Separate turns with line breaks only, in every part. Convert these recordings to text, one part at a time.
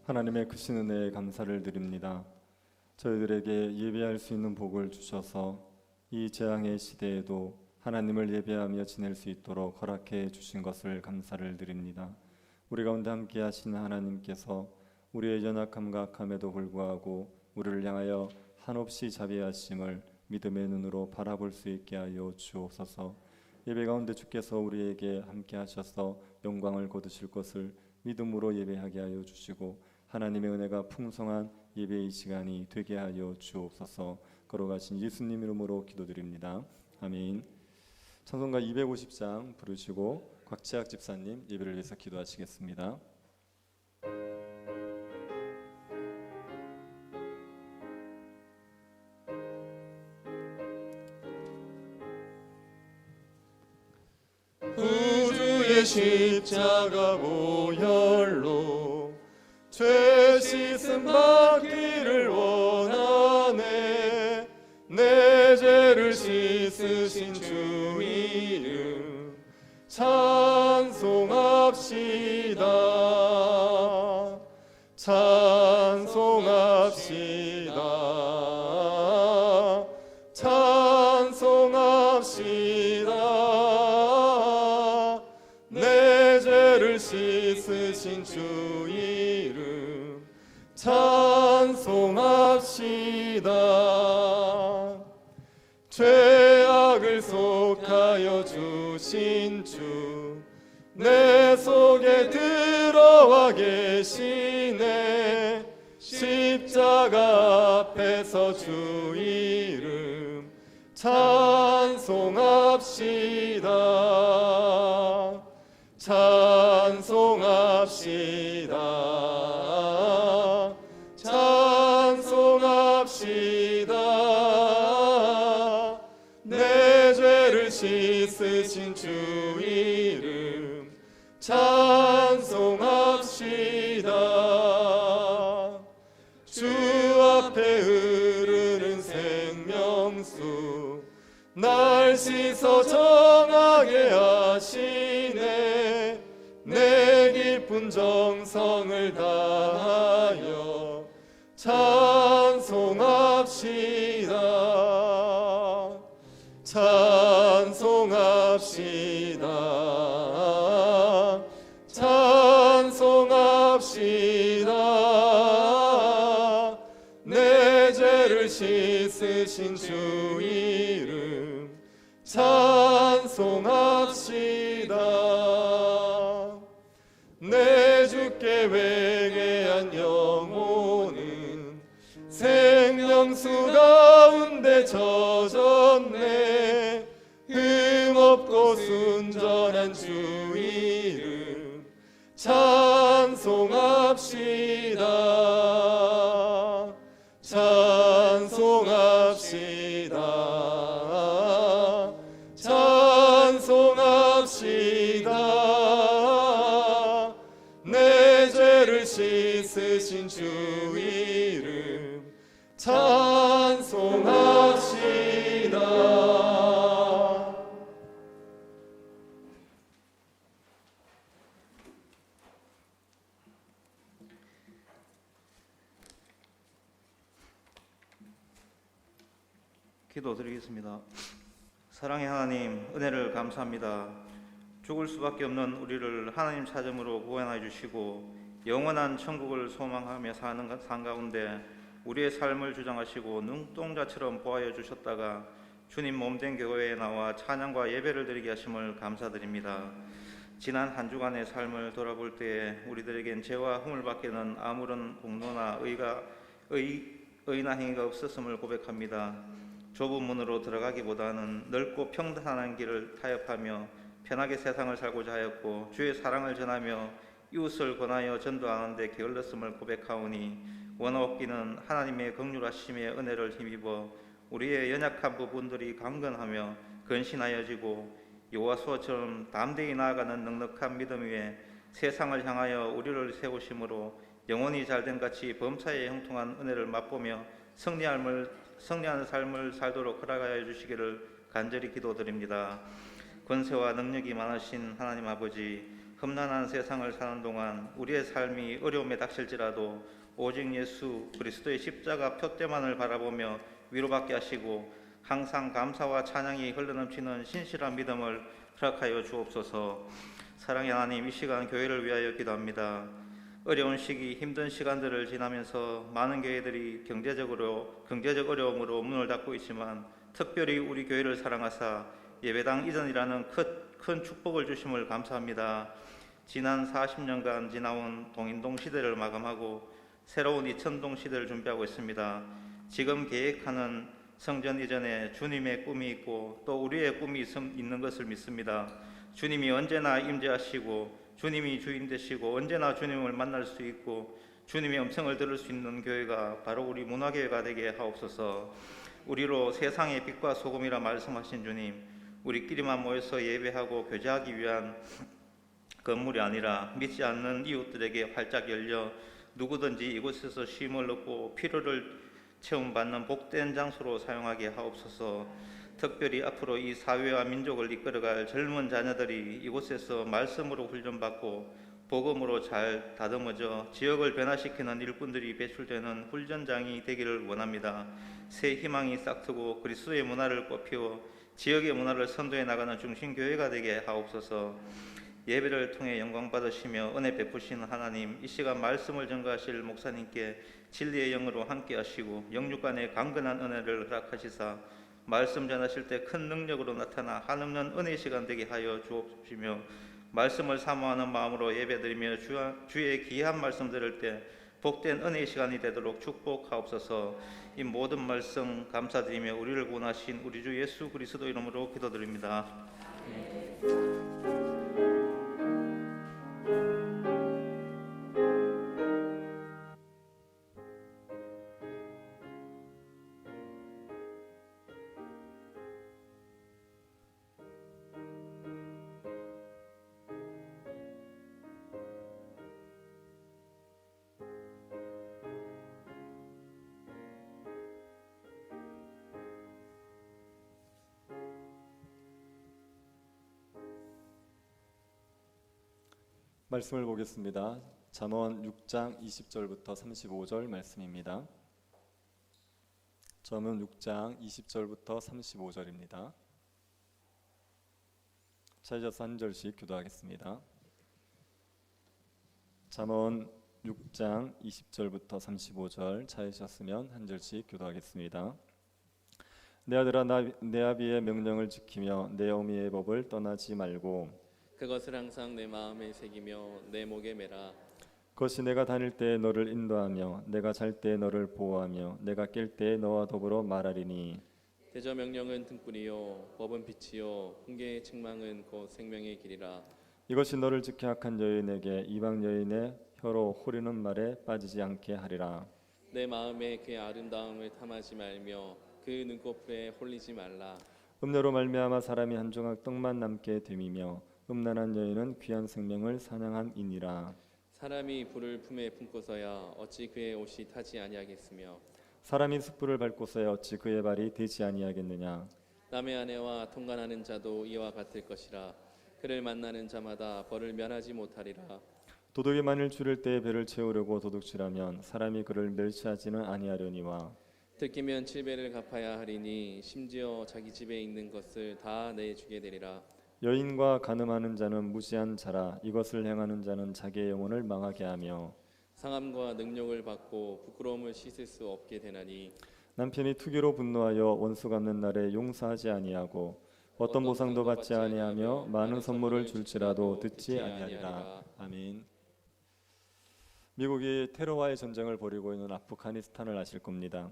하나님의 크신 은혜에 감사를 드립니다. 저희들에게 예배할 수 있는 복을 주셔서 이 재앙의 시대에도 하나님을 예배하며 지낼 수 있도록 허락해 주신 것을 감사를 드립니다. 우리 가운데 함께 하시는 하나님께서 우리의 연약함과 악함에도 불구하고 우리를 향하여 한없이 자비하심을 믿음의 눈으로 바라볼 수 있게 하여 주옵소서. 예배 가운데 주께서 우리에게 함께 하셔서 영광을 거두실 것을 믿음으로 예배하게 하여 주시고 하나님의 은혜가 풍성한 예배의 시간이 되게 하여 주옵소서. 걸어가신 예수님 이름으로 기도드립니다. 아멘. 찬송가 250장 부르시고 곽지학 집사님 예배를 위해서 기도하시겠습니다.
구주의 십자가 보혈로 죄 씻음 받기를 원하네. 내 죄를 씻으신 주 이름 찬송합시다. 찬송합시다. 찬송합시다. 내 죄를 씻으신 주 이름 찬송합시다. 죄악을 속하여 주신 주 내 속에 들어와 계시네. 십자가 앞에서 주 이름 찬송합시다. 찬송합시다. 찬송합시다. 내 죄를 씻으신 주 이름 찬송합시다. 주 앞에 흐르는 생명수 날 씻어 정하게 하시네. 내 깊은 정성을 다하여 찬송합시다. 찬송합시다. 찬송합시다. 내 죄를 씻으신 주 이름 찬송합시다. 내 주께 회개한 영혼은 생명수 가운데 젖었네. 흠없고 순전한 주 이름 찬송합시다. 찬송합시다. 찬송합시다. 내 죄를 씻으신 주 이름 찬송합시다.
기도드리겠습니다. 사랑의 하나님, 은혜를 감사합니다. 죽을 수밖에 없는 우리를 하나님 찾음으로 구원해 주시고 영원한 천국을 소망하며 사는 삶 가운데 우리의 삶을 주장하시고 눈동자처럼 보아여 주셨다가 주님 몸된 교회에 나와 찬양과 예배를 드리게 하심을 감사드립니다. 지난 한 주간의 삶을 돌아볼 때에 우리들에겐 죄와 허물밖에는 아무런 공로나 의나 행위가 없었음을 고백합니다. 좁은 문으로 들어가기보다는 넓고 평탄한 길을 타협하며 편하게 세상을 살고자 하였고 주의 사랑을 전하며 이웃을 권하여 전도하는 데 게을렀음을 고백하오니 원없기는 하나님의 긍휼하심의 은혜를 힘입어 우리의 연약한 부분들이 강건하며 근신하여지고 여호와처럼 담대히 나아가는 넉넉한 믿음 위에 세상을 향하여 우리를 세우심으로 영원히 잘된 같이 범사에 형통한 은혜를 맛보며 승리하는 삶을 살도록 허락하여 주시기를 간절히 기도드립니다. 권세와 능력이 많으신 하나님 아버지, 험난한 세상을 사는 동안 우리의 삶이 어려움에 닥칠지라도 오직 예수 그리스도의 십자가 표대만을 바라보며 위로받게 하시고 항상 감사와 찬양이 흘러넘치는 신실한 믿음을 허락하여 주옵소서. 사랑의 하나님, 이 시간 교회를 위하여 기도합니다. 어려운 시기, 힘든 시간들을 지나면서 많은 교회들이 경제적 어려움으로 문을 닫고 있지만 특별히 우리 교회를 사랑하사 예배당 이전이라는 큰 축복을 주심을 감사합니다. 지난 40년간 지나온 동인동 시대를 마감하고 새로운 이천동 시대를 준비하고 있습니다. 지금 계획하는 성전 이전에 주님의 꿈이 있고 또 우리의 꿈이 있는 것을 믿습니다. 주님이 언제나 임재하시고 주님이 주인 되시고 언제나 주님을 만날 수 있고 주님의 음성을 들을 수 있는 교회가 바로 우리 문화교회가 되게 하옵소서. 우리로 세상의 빛과 소금이라 말씀하신 주님, 우리끼리만 모여서 예배하고 교제하기 위한 건물이 아니라 믿지 않는 이웃들에게 활짝 열려 누구든지 이곳에서 쉼을 얻고 필요를 체험받는 복된 장소로 사용하게 하옵소서. 특별히 앞으로 이 사회와 민족을 이끌어갈 젊은 자녀들이 이곳에서 말씀으로 훈련받고 복음으로 잘 다듬어져 지역을 변화시키는 일꾼들이 배출되는 훈련장이 되기를 원합니다. 새 희망이 싹트고 그리스도의 문화를 꽃피워 지역의 문화를 선도해 나가는 중심교회가 되게 하옵소서. 예배를 통해 영광 받으시며 은혜 베푸시는 하나님, 이 시간 말씀을 전가하실 목사님께 진리의 영으로 함께 하시고 영육간의 강건한 은혜를 허락하시사 말씀 전하실 때 큰 능력으로 나타나 한없는 은혜의 시간 되게 하여 주옵시며 말씀을 사모하는 마음으로 예배드리며 주의 귀한 말씀 들을 때 복된 은혜의 시간이 되도록 축복하옵소서. 이 모든 말씀 감사드리며 우리를 구원하신 우리 주 예수 그리스도 이름으로 기도드립니다.
말씀을 보겠습니다. 잠언 6장 20절부터 35절 말씀입니다. 잠언 6장 20절부터 35절입니다. 찾으셔서 한 절씩 기도하겠습니다. 잠언 6장 20절부터 35절 찾으셨으면 한 절씩 기도하겠습니다. 내 아들아, 내 아비의 명령을 지키며 내 어미의 법을 떠나지 말고
그것을 항상 내 마음에 새기며 내 목에 매라.
그것이 내가 다닐 때에 너를 인도하며 내가 잘 때에 너를 보호하며 내가 깰 때에 너와 더불어 말하리니.
대저 명령은 등불이요 법은 빛이요 훈계의 책망은 곧 생명의 길이라.
이것이 너를 지켜 악한 여인에게 이방 여인의 혀로 호리는 말에 빠지지 않게 하리라.
내 마음에 그의 아름다움을 탐하지 말며 그 눈꺼풀에 홀리지 말라.
음료로 말미암아 사람이 한 조각 떡만 남게 됨이며 음란한 여인은 귀한 생명을 사냥함이니라.
사람이 불을 품에 품고서야 어찌 그의 옷이 타지 아니하겠으며
사람이 숯불을 밟고서야 어찌 그의 발이 되지 아니하겠느냐.
남의 아내와 통관하는 자도 이와 같을 것이라. 그를 만나는 자마다 벌을 면하지 못하리라.
도둑이 만일 줄일 때에 배를 채우려고 도둑질하면 사람이 그를 멸시하지는 아니하려니와.
들키면 7배를 갚아야 하리니 심지어 자기 집에 있는 것을 다 내주게 되리라.
여인과 간음하는 자는 무지한 자라. 이것을 행하는 자는 자기의 영혼을 망하게 하며
상함과 능욕을 받고 부끄러움을 씻을 수 없게 되나니.
남편이 투기로 분노하여 원수 갚는 날에 용서하지 아니하고 어떤 보상도 받지 아니하며 많은 선물을 줄지라도 듣지 아니하리라. 아멘. 미국이 테러와의 전쟁을 벌이고 있는 아프가니스탄을 아실 겁니다.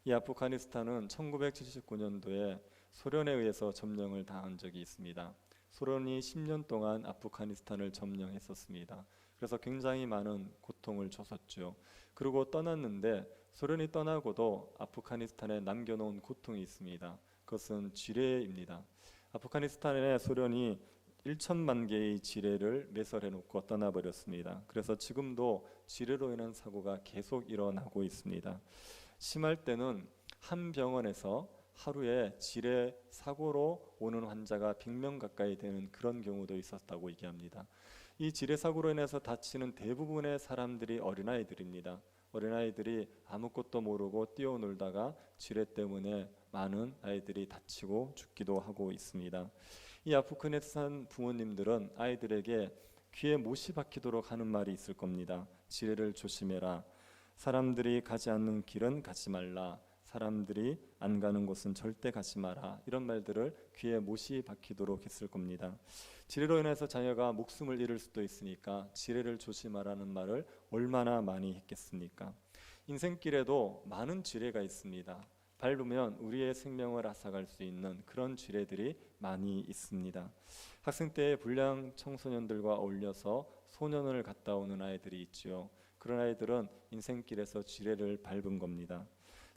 이 아프가니스탄은 1979년도에 소련에 의해서 점령을 당한 적이 있습니다. 소련이 10년 동안 아프가니스탄을 점령했었습니다. 그래서 굉장히 많은 고통을 줬었죠. 그리고 떠났는데 소련이 떠나고도 아프가니스탄에 남겨놓은 고통이 있습니다. 그것은 지뢰입니다. 아프가니스탄에 소련이 1천만 개의 지뢰를 매설해놓고 떠나버렸습니다. 그래서 지금도 지뢰로 인한 사고가 계속 일어나고 있습니다. 심할 때는 한 병원에서 하루에 지뢰 사고로 오는 환자가 100명 가까이 되는 그런 경우도 있었다고 얘기합니다. 이 지뢰 사고로 인해서 다치는 대부분의 사람들이 어린아이들입니다. 어린아이들이 아무것도 모르고 뛰어놀다가 지뢰 때문에 많은 아이들이 다치고 죽기도 하고 있습니다. 이 아프가니스탄 부모님들은 아이들에게 귀에 못이 박히도록 하는 말이 있을 겁니다. 지뢰를 조심해라. 사람들이 가지 않는 길은 가지 말라. 사람들이 안 가는 곳은 절대 가지 마라. 이런 말들을 귀에 못이 박히도록 했을 겁니다. 지뢰로 인해서 자녀가 목숨을 잃을 수도 있으니까 지뢰를 조심하라는 말을 얼마나 많이 했겠습니까? 인생길에도 많은 지뢰가 있습니다. 밟으면 우리의 생명을 앗아갈 수 있는 그런 지뢰들이 많이 있습니다. 학생 때 불량 청소년들과 어울려서 소년원을 갔다 오는 아이들이 있지요. 그런 아이들은 인생길에서 지뢰를 밟은 겁니다.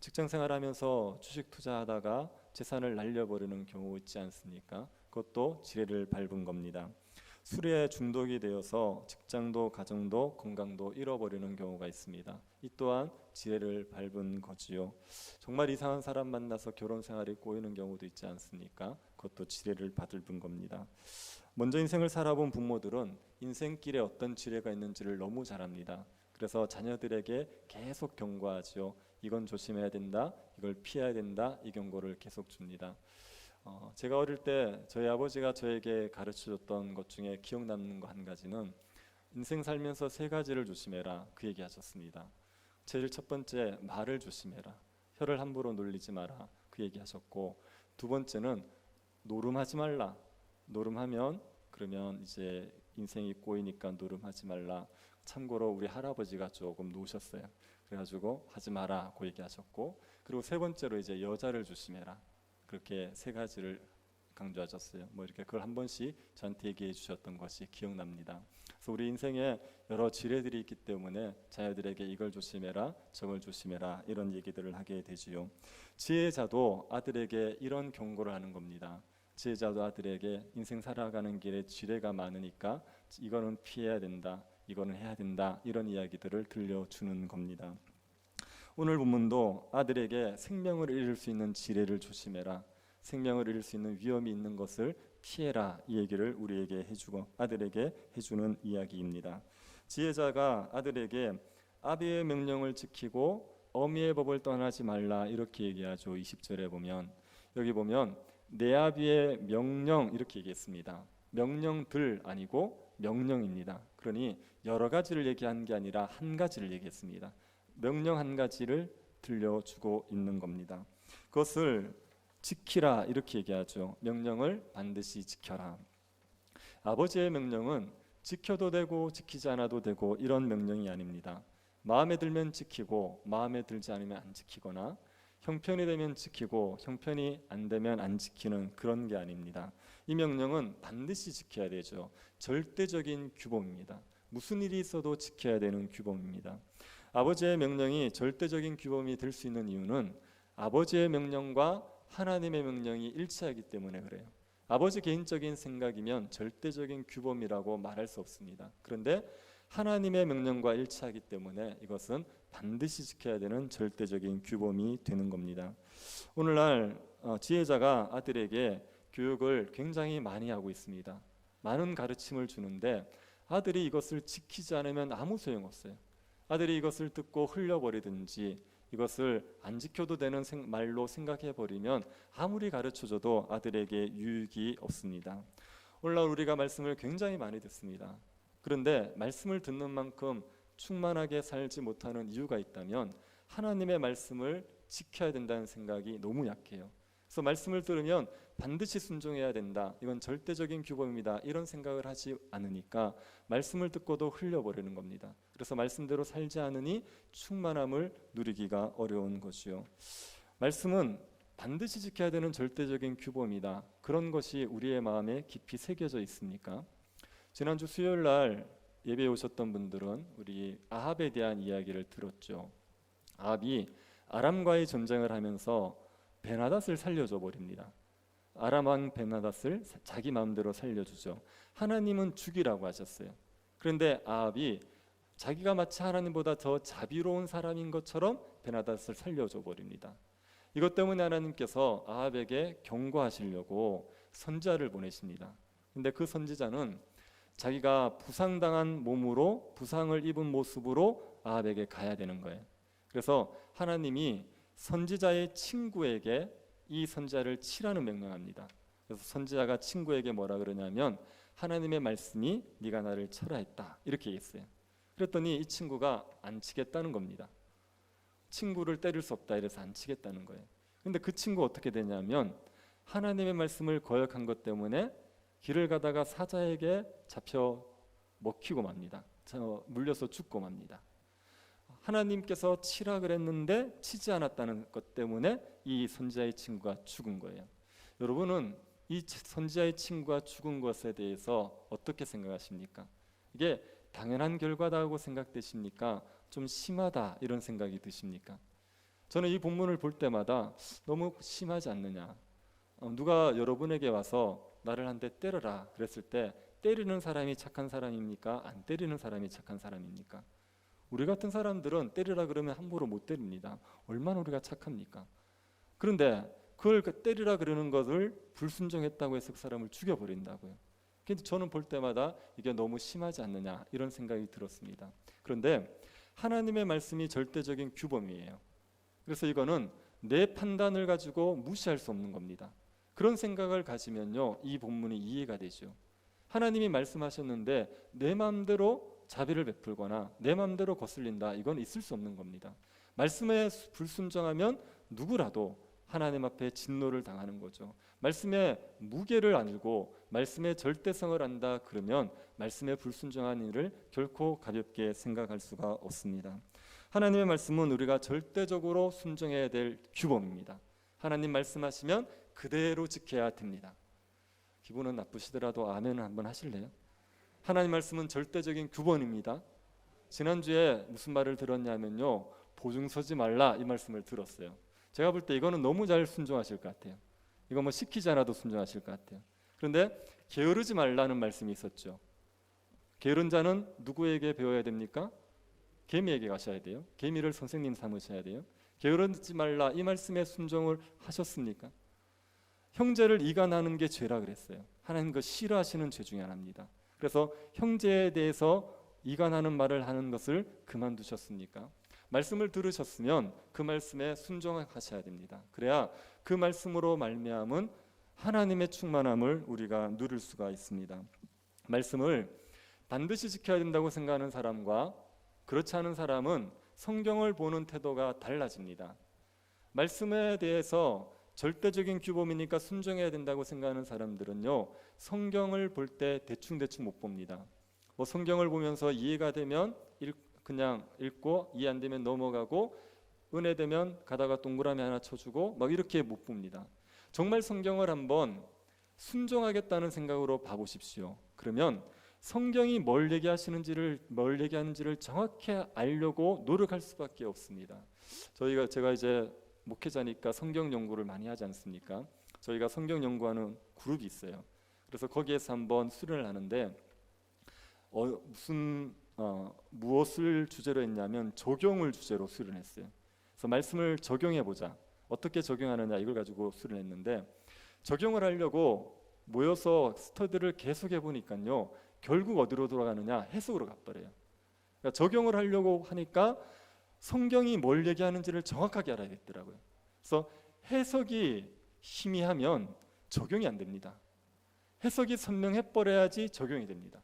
직장생활하면서 주식 투자하다가 재산을 날려버리는 경우 있지 않습니까? 그것도 지뢰를 밟은 겁니다. 술에 중독이 되어서 직장도 가정도 건강도 잃어버리는 경우가 있습니다. 이 또한 지뢰를 밟은 거지요. 정말 이상한 사람 만나서 결혼 생활이 꼬이는 경우도 있지 않습니까? 그것도 지뢰를 밟은 겁니다. 먼저 인생을 살아본 부모들은 인생길에 어떤 지뢰가 있는지를 너무 잘 압니다. 그래서 자녀들에게 계속 경고하죠. 이건 조심해야 된다, 이걸 피해야 된다, 이 경고를 계속 줍니다. 제가 어릴 때 저희 아버지가 저에게 가르쳐줬던 것 중에 기억 남는 거 한 가지는 인생 살면서 3가지를 조심해라, 그 얘기 하셨습니다. 제일 첫 번째, 말을 조심해라. 혀를 함부로 놀리지 마라, 그 얘기 하셨고, 2번째는 노름하지 말라. 노름하면 그러면 이제 인생이 꼬이니까 노름하지 말라. 참고로 우리 할아버지가 조금 노셨어요. 그래가지고 하지 마라 고 얘기하셨고, 그리고 3번째로 이제 여자를 조심해라. 그렇게 3가지를 강조하셨어요. 뭐 이렇게 그걸 한 번씩 저한테 얘기해 주셨던 것이 기억납니다. 그래서 우리 인생에 여러 지뢰들이 있기 때문에 자녀들에게 이걸 조심해라, 저걸 조심해라, 이런 얘기들을 하게 되지요. 지혜자도 아들에게 이런 경고를 하는 겁니다. 지혜자도 아들에게 인생 살아가는 길에 지뢰가 많으니까 이거는 피해야 된다, 이거는 해야 된다, 이런 이야기들을 들려주는 겁니다. 오늘 본문도 아들에게 생명을 잃을 수 있는 지뢰를 조심해라, 생명을 잃을 수 있는 위험이 있는 것을 피해라, 이 얘기를 우리에게 해주고 아들에게 해주는 이야기입니다. 지혜자가 아들에게 아비의 명령을 지키고 어미의 법을 떠나지 말라, 이렇게 얘기하죠. 20절에 보면, 여기 보면 내 아비의 명령 이렇게 얘기했습니다. 명령들 아니고 명령입니다. 그러니 여러 가지를 얘기한 게 아니라 한 가지를 얘기했습니다. 명령 한 가지를 들려주고 있는 겁니다. 그것을 지키라, 이렇게 얘기하죠. 명령을 반드시 지켜라. 아버지의 명령은 지켜도 되고 지키지 않아도 되고 이런 명령이 아닙니다. 마음에 들면 지키고 마음에 들지 않으면 안 지키거나, 형편이 되면 지키고 형편이 안 되면 안 지키는 그런 게 아닙니다. 이 명령은 반드시 지켜야 되죠. 절대적인 규범입니다. 무슨 일이 있어도 지켜야 되는 규범입니다. 아버지의 명령이 절대적인 규범이 될 수 있는 이유는 아버지의 명령과 하나님의 명령이 일치하기 때문에 그래요. 아버지 개인적인 생각이면 절대적인 규범이라고 말할 수 없습니다. 그런데 하나님의 명령과 일치하기 때문에 이것은 반드시 지켜야 되는 절대적인 규범이 되는 겁니다. 오늘날 지혜자가 아들에게 교육을 굉장히 많이 하고 있습니다. 많은 가르침을 주는데 아들이 이것을 지키지 않으면 아무 소용없어요. 아들이 이것을 듣고 흘려버리든지 이것을 안 지켜도 되는 말로 생각해버리면 아무리 가르쳐줘도 아들에게 유익이 없습니다. 오늘날 우리가 말씀을 굉장히 많이 듣습니다. 그런데 말씀을 듣는 만큼 충만하게 살지 못하는 이유가 있다면 하나님의 말씀을 지켜야 된다는 생각이 너무 약해요. 그래서 말씀을 들으면 반드시 순종해야 된다, 이건 절대적인 규범입니다, 이런 생각을 하지 않으니까 말씀을 듣고도 흘려버리는 겁니다. 그래서 말씀대로 살지 않으니 충만함을 누리기가 어려운 것이요. 말씀은 반드시 지켜야 되는 절대적인 규범이다. 그런 것이 우리의 마음에 깊이 새겨져 있습니까? 지난주 수요일 날 예배에 오셨던 분들은 우리 아합에 대한 이야기를 들었죠. 아합이 아람과의 전쟁을 하면서 베나닷을 살려줘 버립니다. 아람 왕 베나닷을 자기 마음대로 살려주죠. 하나님은 죽이라고 하셨어요. 그런데 아합이 자기가 마치 하나님보다 더 자비로운 사람인 것처럼 베나닷을 살려줘 버립니다. 이것 때문에 하나님께서 아합에게 경고하시려고 선지자를 보내십니다. 근데 그 선지자는 자기가 부상당한 몸으로 부상을 입은 모습으로 아합에게 가야 되는 거예요. 그래서 하나님이 선지자의 친구에게 이 선지자를 치라는 명령합니다. 그래서 선지자가 친구에게 뭐라 그러냐면 하나님의 말씀이 네가 나를 쳐라 했다 이렇게 얘기했어요. 그랬더니 이 친구가 안 치겠다는 겁니다. 친구를 때릴 수 없다 이래서 안 치겠다는 거예요. 근데 그 친구 어떻게 되냐면 하나님의 말씀을 거역한 것 때문에 길을 가다가 사자에게 잡혀 먹히고 맙니다. 물려서 죽고 맙니다. 하나님께서 치라 그랬는데 치지 않았다는 것 때문에 이 선지자의 친구가 죽은 거예요. 여러분은 이 선지자의 친구가 죽은 것에 대해서 어떻게 생각하십니까? 이게 당연한 결과다고 생각되십니까? 좀 심하다 이런 생각이 드십니까? 저는 이 본문을 볼 때마다 너무 심하지 않느냐. 누가 여러분에게 와서 나를 한 대 때려라 그랬을 때 때리는 사람이 착한 사람입니까? 안 때리는 사람이 착한 사람입니까? 우리 같은 사람들은 때리라 그러면 함부로 못 때립니다. 얼마나 우리가 착합니까? 그런데 그걸 때리라 그러는 것을 불순종했다고 해서 그 사람을 죽여버린다고요. 근데 저는 볼 때마다 이게 너무 심하지 않느냐 이런 생각이 들었습니다. 그런데 하나님의 말씀이 절대적인 규범이에요. 그래서 이거는 내 판단을 가지고 무시할 수 없는 겁니다. 그런 생각을 가지면요 이 본문이 이해가 되죠. 하나님이 말씀하셨는데 내 마음대로 자비를 베풀거나 내 마음대로 거슬린다 이건 있을 수 없는 겁니다. 말씀에 불순종하면 누구라도 하나님 앞에 진노를 당하는 거죠. 말씀의 무게를 알고 말씀의 절대성을 안다 그러면 말씀에 불순종한 일을 결코 가볍게 생각할 수가 없습니다. 하나님의 말씀은 우리가 절대적으로 순종해야 될 규범입니다. 하나님 말씀하시면 그대로 지켜야 됩니다. 기분은 나쁘시더라도 아멘을 한번 하실래요? 하나님 말씀은 절대적인 규범입니다. 지난주에 무슨 말을 들었냐면요 보증 서지 말라 이 말씀을 들었어요. 제가 볼 때 이거는 너무 잘 순종하실 것 같아요. 이거 뭐 시키지 않아도 순종하실 것 같아요. 그런데 게으르지 말라는 말씀이 있었죠. 게으른 자는 누구에게 배워야 됩니까? 개미에게 가셔야 돼요. 개미를 선생님 삼으셔야 돼요. 게으르지 말라 이 말씀에 순종을 하셨습니까? 형제를 이간하는 게 죄라 그랬어요. 하나님 그 싫어하시는 죄 중에 하나입니다. 그래서 형제에 대해서 이간하는 말을 하는 것을 그만두셨습니까? 말씀을 들으셨으면 그 말씀에 순종하셔야 됩니다. 그래야 그 말씀으로 말미암은 하나님의 충만함을 우리가 누릴 수가 있습니다. 말씀을 반드시 지켜야 된다고 생각하는 사람과 그렇지 않은 사람은 성경을 보는 태도가 달라집니다. 말씀에 대해서 절대적인 규범이니까 순종해야 된다고 생각하는 사람들은요 성경을 볼 때 대충 못 봅니다. 뭐 성경을 보면서 이해가 되면 그냥 읽고 이해 안 되면 넘어가고 은혜 되면 가다가 동그라미 하나 쳐주고 막 이렇게 못 봅니다. 정말 성경을 한번 순종하겠다는 생각으로 봐보십시오. 그러면 성경이 뭘 얘기하는지를 정확히 알려고 노력할 수밖에 없습니다. 제가 이제 목회자니까 성경 연구를 많이 하지 않습니까? 저희가 성경 연구하는 그룹이 있어요. 그래서 거기에서 한번 수련을 하는데 무엇을 주제로 했냐면 적용을 주제로 수련했어요. 그래서 말씀을 적용해 보자. 어떻게 적용하느냐 이걸 가지고 수련했는데 적용을 하려고 모여서 스터디를 계속해 보니까요 결국 어디로 돌아가느냐 해석으로 가버려요. 그러니까 적용을 하려고 하니까 성경이 뭘 얘기하는지를 정확하게 알아야겠더라고요. 그래서 해석이 희미하면 적용이 안 됩니다. 해석이 선명해 버려야지 적용이 됩니다.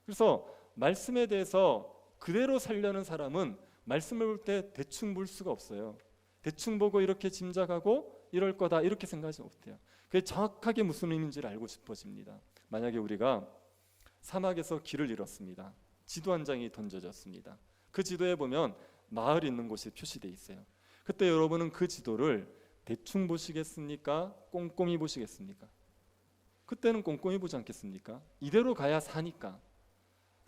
그래서 말씀에 대해서 그대로 살려는 사람은 말씀을 볼 때 대충 볼 수가 없어요. 대충 보고 이렇게 짐작하고 이럴 거다 이렇게 생각하지 못해요. 그게 정확하게 무슨 의미인지를 알고 싶어집니다. 만약에 우리가 사막에서 길을 잃었습니다. 지도 한 장이 던져졌습니다. 그 지도에 보면 마을이 있는 곳이 표시되어 있어요. 그때 여러분은 그 지도를 대충 보시겠습니까? 꼼꼼히 보시겠습니까? 그때는 꼼꼼히 보지 않겠습니까? 이대로 가야 사니까.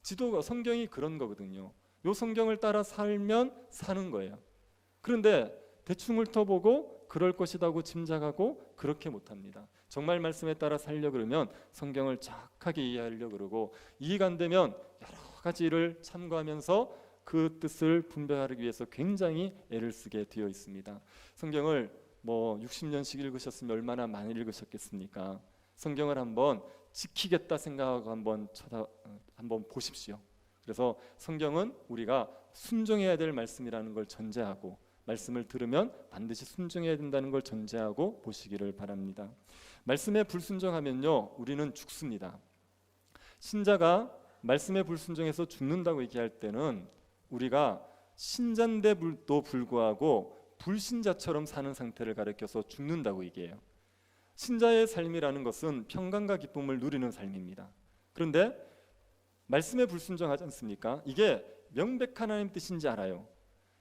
지도가 성경이 그런 거거든요. 요 성경을 따라 살면 사는 거예요. 그런데 대충 훑어보고 그럴 것이라고 짐작하고 그렇게 못합니다. 정말 말씀에 따라 살려 그러면 성경을 정확하게 이해하려 그러고 이해가 안 되면 여러 가지를 참고하면서 그 뜻을 분별하기 위해서 굉장히 애를 쓰게 되어 있습니다. 성경을 60년씩 읽으셨으면 얼마나 많이 읽으셨겠습니까? 성경을 한번 지키겠다 생각하고 한번 보십시오. 그래서 성경은 우리가 순종해야 될 말씀이라는 걸 전제하고, 말씀을 들으면 반드시 순종해야 된다는 걸 전제하고 보시기를 바랍니다. 말씀에 불순종하면요, 우리는 죽습니다. 신자가 말씀에 불순종해서 죽는다고 얘기할 때는 우리가 신자인데도 불구하고 불신자처럼 사는 상태를 가리켜서 죽는다고 얘기해요. 신자의 삶이라는 것은 평강과 기쁨을 누리는 삶입니다. 그런데 말씀에 불순종하지 않습니까? 이게 명백한 하나님 뜻인지 알아요.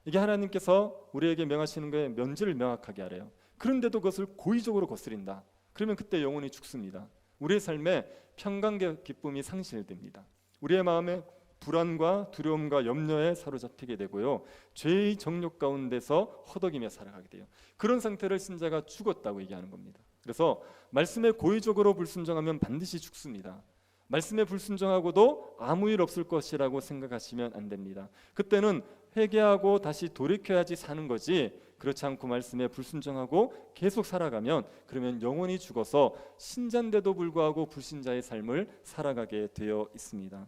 이게 하나님께서 우리에게 명하시는 거에 면제를 명확하게 알아요. 그런데도 그것을 고의적으로 거스린다. 그러면 그때 영혼이 죽습니다. 우리의 삶에 평강과 기쁨이 상실됩니다. 우리의 마음에 불안과 두려움과 염려에 사로잡히게 되고요, 죄의 정욕 가운데서 허덕이며 살아가게 돼요. 그런 상태를 신자가 죽었다고 얘기하는 겁니다. 그래서 말씀에 고의적으로 불순종하면 반드시 죽습니다. 말씀에 불순종하고도 아무 일 없을 것이라고 생각하시면 안 됩니다. 그때는 회개하고 다시 돌이켜야지 사는 거지, 그렇지 않고 말씀에 불순종하고 계속 살아가면 그러면 영혼이 죽어서 신자인데도 불구하고 불신자의 삶을 살아가게 되어 있습니다.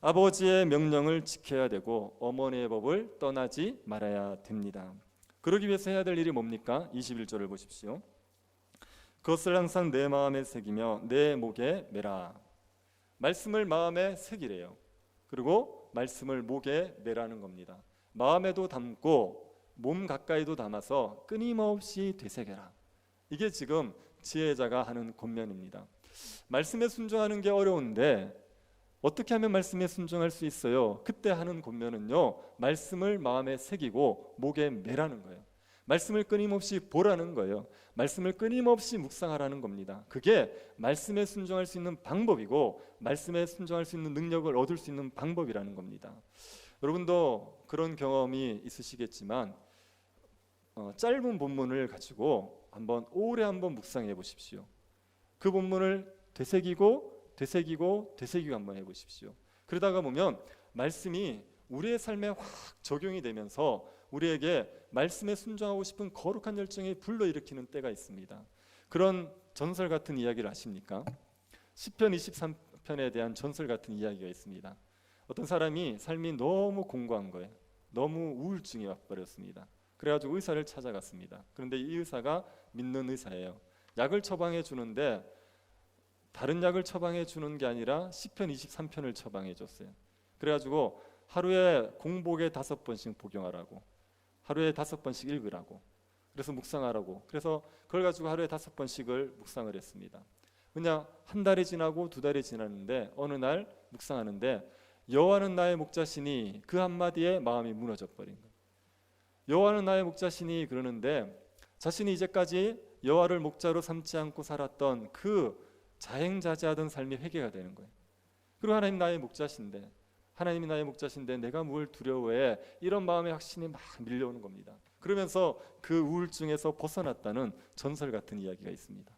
아버지의 명령을 지켜야 되고 어머니의 법을 떠나지 말아야 됩니다. 그러기 위해서 해야 될 일이 뭡니까? 21절을 보십시오. 그것을 항상 내 마음에 새기며 내 목에 매라. 말씀을 마음에 새기래요. 그리고 말씀을 목에 매라는 겁니다. 마음에도 담고 몸 가까이도 담아서 끊임없이 되새겨라. 이게 지금 지혜자가 하는 권면입니다. 말씀에 순종하는 게 어려운데 어떻게 하면 말씀에 순종할 수 있어요? 그때 하는 권면은요, 말씀을 마음에 새기고 목에 매라는 거예요. 말씀을 끊임없이 보라는 거예요. 말씀을 끊임없이 묵상하라는 겁니다. 그게 말씀에 순종할 수 있는 방법이고 말씀에 순종할 수 있는 능력을 얻을 수 있는 방법이라는 겁니다. 여러분도 그런 경험이 있으시겠지만 짧은 본문을 가지고 오래 한번 묵상해 보십시오. 그 본문을 되새기고 한번 해보십시오. 그러다가 보면 말씀이 우리의 삶에 확 적용이 되면서 우리에게 말씀에 순종하고 싶은 거룩한 열정이 불러일으키는 때가 있습니다. 그런 전설 같은 이야기를 아십니까? 시편 23편에 대한 전설 같은 이야기가 있습니다. 어떤 사람이 삶이 너무 공고한 거예요. 너무 우울증이 와버렸습니다. 그래가지고 의사를 찾아갔습니다. 그런데 이 의사가 믿는 의사예요. 약을 처방해 주는데 다른 약을 처방해 주는 게 아니라 시편 23편을 처방해 줬어요. 그래가지고 하루에 공복에 5번씩 복용하라고, 하루에 5번씩 읽으라고, 그래서 묵상하라고, 그래서 그걸 가지고 하루에 5번씩을 묵상을 했습니다. 그냥 한 달이 지나고 2달이 지났는데 어느 날 묵상하는데 여호와는 나의 목자시니 그 한마디에 마음이 무너져 버린 거예요. 여호와는 나의 목자시니 그러는데 자신이 이제까지 여호와를 목자로 삼지 않고 살았던 그 자행자제하던 삶이 회개가 되는 거예요. 그리고 하나님 나의 목자신데, 하나님이 나의 목자신데 내가 뭘 두려워해, 이런 마음의 확신이 막 밀려오는 겁니다. 그러면서 그 우울증에서 벗어났다는 전설 같은 이야기가 있습니다.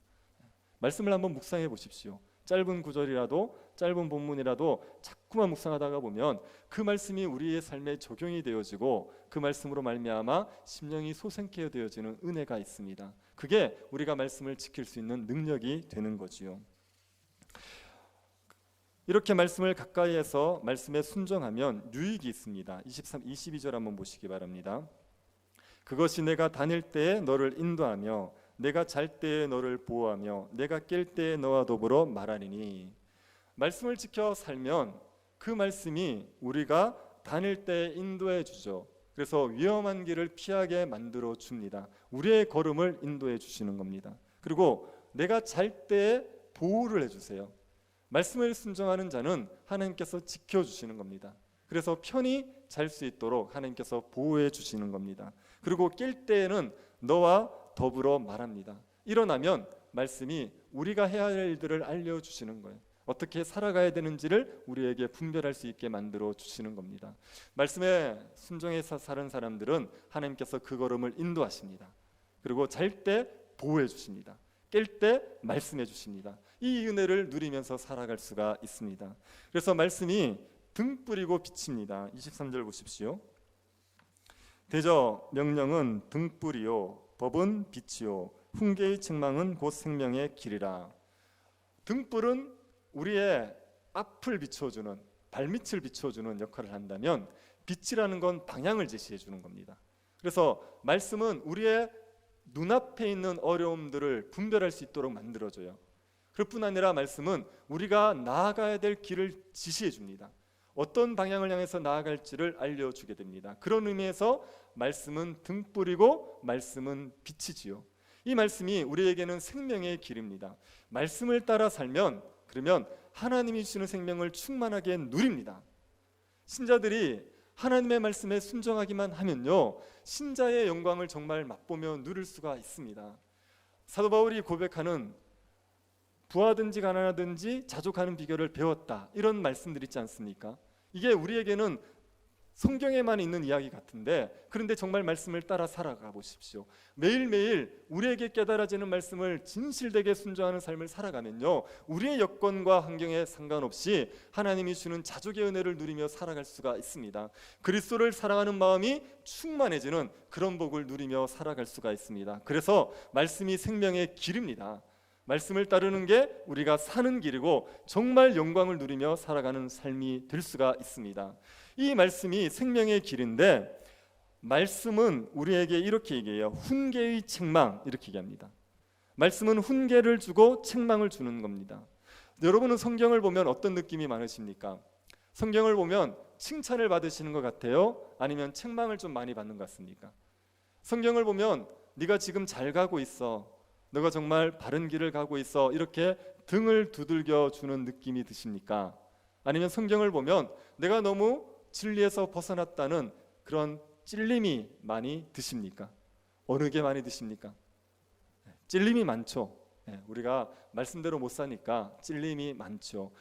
말씀을 한번 묵상해 보십시오. 짧은 구절이라도, 짧은 본문이라도 자꾸만 묵상하다가 보면 그 말씀이 우리의 삶에 적용이 되어지고 그 말씀으로 말미암아 심령이 소생케 되어지는 은혜가 있습니다. 그게 우리가 말씀을 지킬 수 있는 능력이 되는 거지요. 이렇게 말씀을 가까이에서 말씀에 순종하면 유익이 있습니다. 22절 한번 보시기 바랍니다. 그것이 내가 다닐 때에 너를 인도하며 내가 잘 때에 너를 보호하며 내가 깰 때에 너와 더불어 말하리니. 말씀을 지켜 살면 그 말씀이 우리가 다닐 때에 인도해 주죠. 그래서 위험한 길을 피하게 만들어 줍니다. 우리의 걸음을 인도해 주시는 겁니다. 그리고 내가 잘 때에 보호를 해주세요. 말씀을 순종하는 자는 하나님께서 지켜주시는 겁니다. 그래서 편히 잘 수 있도록 하나님께서 보호해 주시는 겁니다. 그리고 깰 때에는 너와 더불어 말합니다. 일어나면 말씀이 우리가 해야 할 일들을 알려주시는 거예요. 어떻게 살아가야 되는지를 우리에게 분별할 수 있게 만들어 주시는 겁니다. 말씀에 순종해서 사는 사람들은 하나님께서 그 걸음을 인도하십니다. 그리고 잘 때 보호해 주십니다. 깰 때 말씀해 주십니다. 이 은혜를 누리면서 살아갈 수가 있습니다. 그래서 말씀이 등불이고 빛입니다. 23절 보십시오. 대저 명령은 등불이요 법은 빛이요 훈계의 책망은 곧 생명의 길이라. 등불은 우리의 앞을 비춰주는, 발밑을 비춰주는 역할을 한다면 빛이라는 건 방향을 제시해 주는 겁니다. 그래서 말씀은 우리의 눈앞에 있는 어려움들을 분별할 수 있도록 만들어줘요. 그뿐 아니라 말씀은 우리가 나아가야 될 길을 지시해 줍니다. 어떤 방향을 향해서 나아갈지를 알려주게 됩니다. 그런 의미에서 말씀은 등불이고 말씀은 빛이지요. 이 말씀이 우리에게는 생명의 길입니다. 말씀을 따라 살면, 그러면 하나님이 주시는 생명을 충만하게 누립니다. 신자들이 하나님의 말씀에 순종하기만 하면요, 신자의 영광을 정말 맛보며 누릴 수가 있습니다. 사도 바울이 고백하는 부하든지 가난하든지 자족하는 비결을 배웠다, 이런 말씀들 있지 않습니까? 이게 우리에게는 성경에만 있는 이야기 같은데, 그런데 정말 말씀을 따라 살아가 보십시오. 매일매일 우리에게 깨달아지는 말씀을 진실되게 순종하는 삶을 살아가면요, 우리의 여건과 환경에 상관없이 하나님이 주는 자족의 은혜를 누리며 살아갈 수가 있습니다. 그리스도를 사랑하는 마음이 충만해지는 그런 복을 누리며 살아갈 수가 있습니다. 그래서 말씀이 생명의 길입니다. 말씀을 따르는 게 우리가 사는 길이고 정말 영광을 누리며 살아가는 삶이 될 수가 있습니다. 이 말씀이 생명의 길인데, 말씀은 우리에게 이렇게 얘기해요. 훈계의 책망, 이렇게 얘기합니다. 말씀은 훈계를 주고 책망을 주는 겁니다. 여러분은 성경을 보면 어떤 느낌이 많으십니까? 성경을 보면 칭찬을 받으시는 것 같아요? 아니면 책망을 좀 많이 받는 것 같습니까? 성경을 보면 네가 지금 잘 가고 있어, 너가 정말 바른 길을 가고 있어, 이렇게 등을 두들겨 주는 느낌이 드십니까? 아니면 성경을 보면 내가 너무 진리에서 벗어났다는 그런 찔림이 많이 드십니까? 어느 게 많이 드십니까? 찔림이 많죠. 우리가 말씀대로 못 사니까 찔림이 많죠.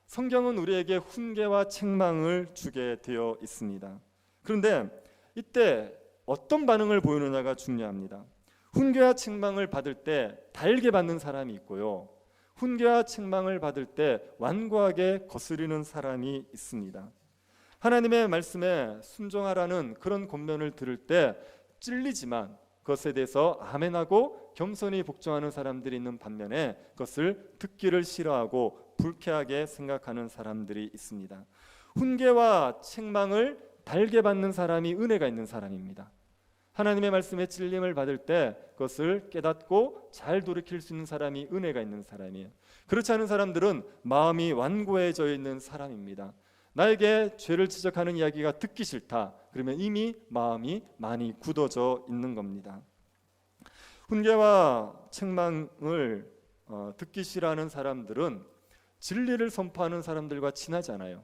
성경은 우리에게 훈계와 책망을 주게 되어 있습니다. 그런데 이때 어떤 반응을 보이느냐가 중요합니다. 훈계와 책망을 받을 때 달게 받는 사람이 있고요, 훈계와 책망을 받을 때 완고하게 거스리는 사람이 있습니다. 하나님의 말씀에 순종하라는 그런 권면을 들을 때 찔리지만 그것에 대해서 아멘하고 겸손히 복종하는 사람들이 있는 반면에 그것을 듣기를 싫어하고 불쾌하게 생각하는 사람들이 있습니다. 훈계와 책망을 달게 받는 사람이 은혜가 있는 사람입니다. 하나님의 말씀에 찔림을 받을 때 그것을 깨닫고 잘 돌이킬 수 있는 사람이 은혜가 있는 사람이에요. 그렇지 않은 사람들은 마음이 완고해져 있는 사람입니다. 나에게 죄를 지적하는 이야기가 듣기 싫다, 그러면 이미 마음이 많이 굳어져 있는 겁니다. 훈계와 책망을 듣기 싫어하는 사람들은 진리를 선포하는 사람들과 친하지 않아요.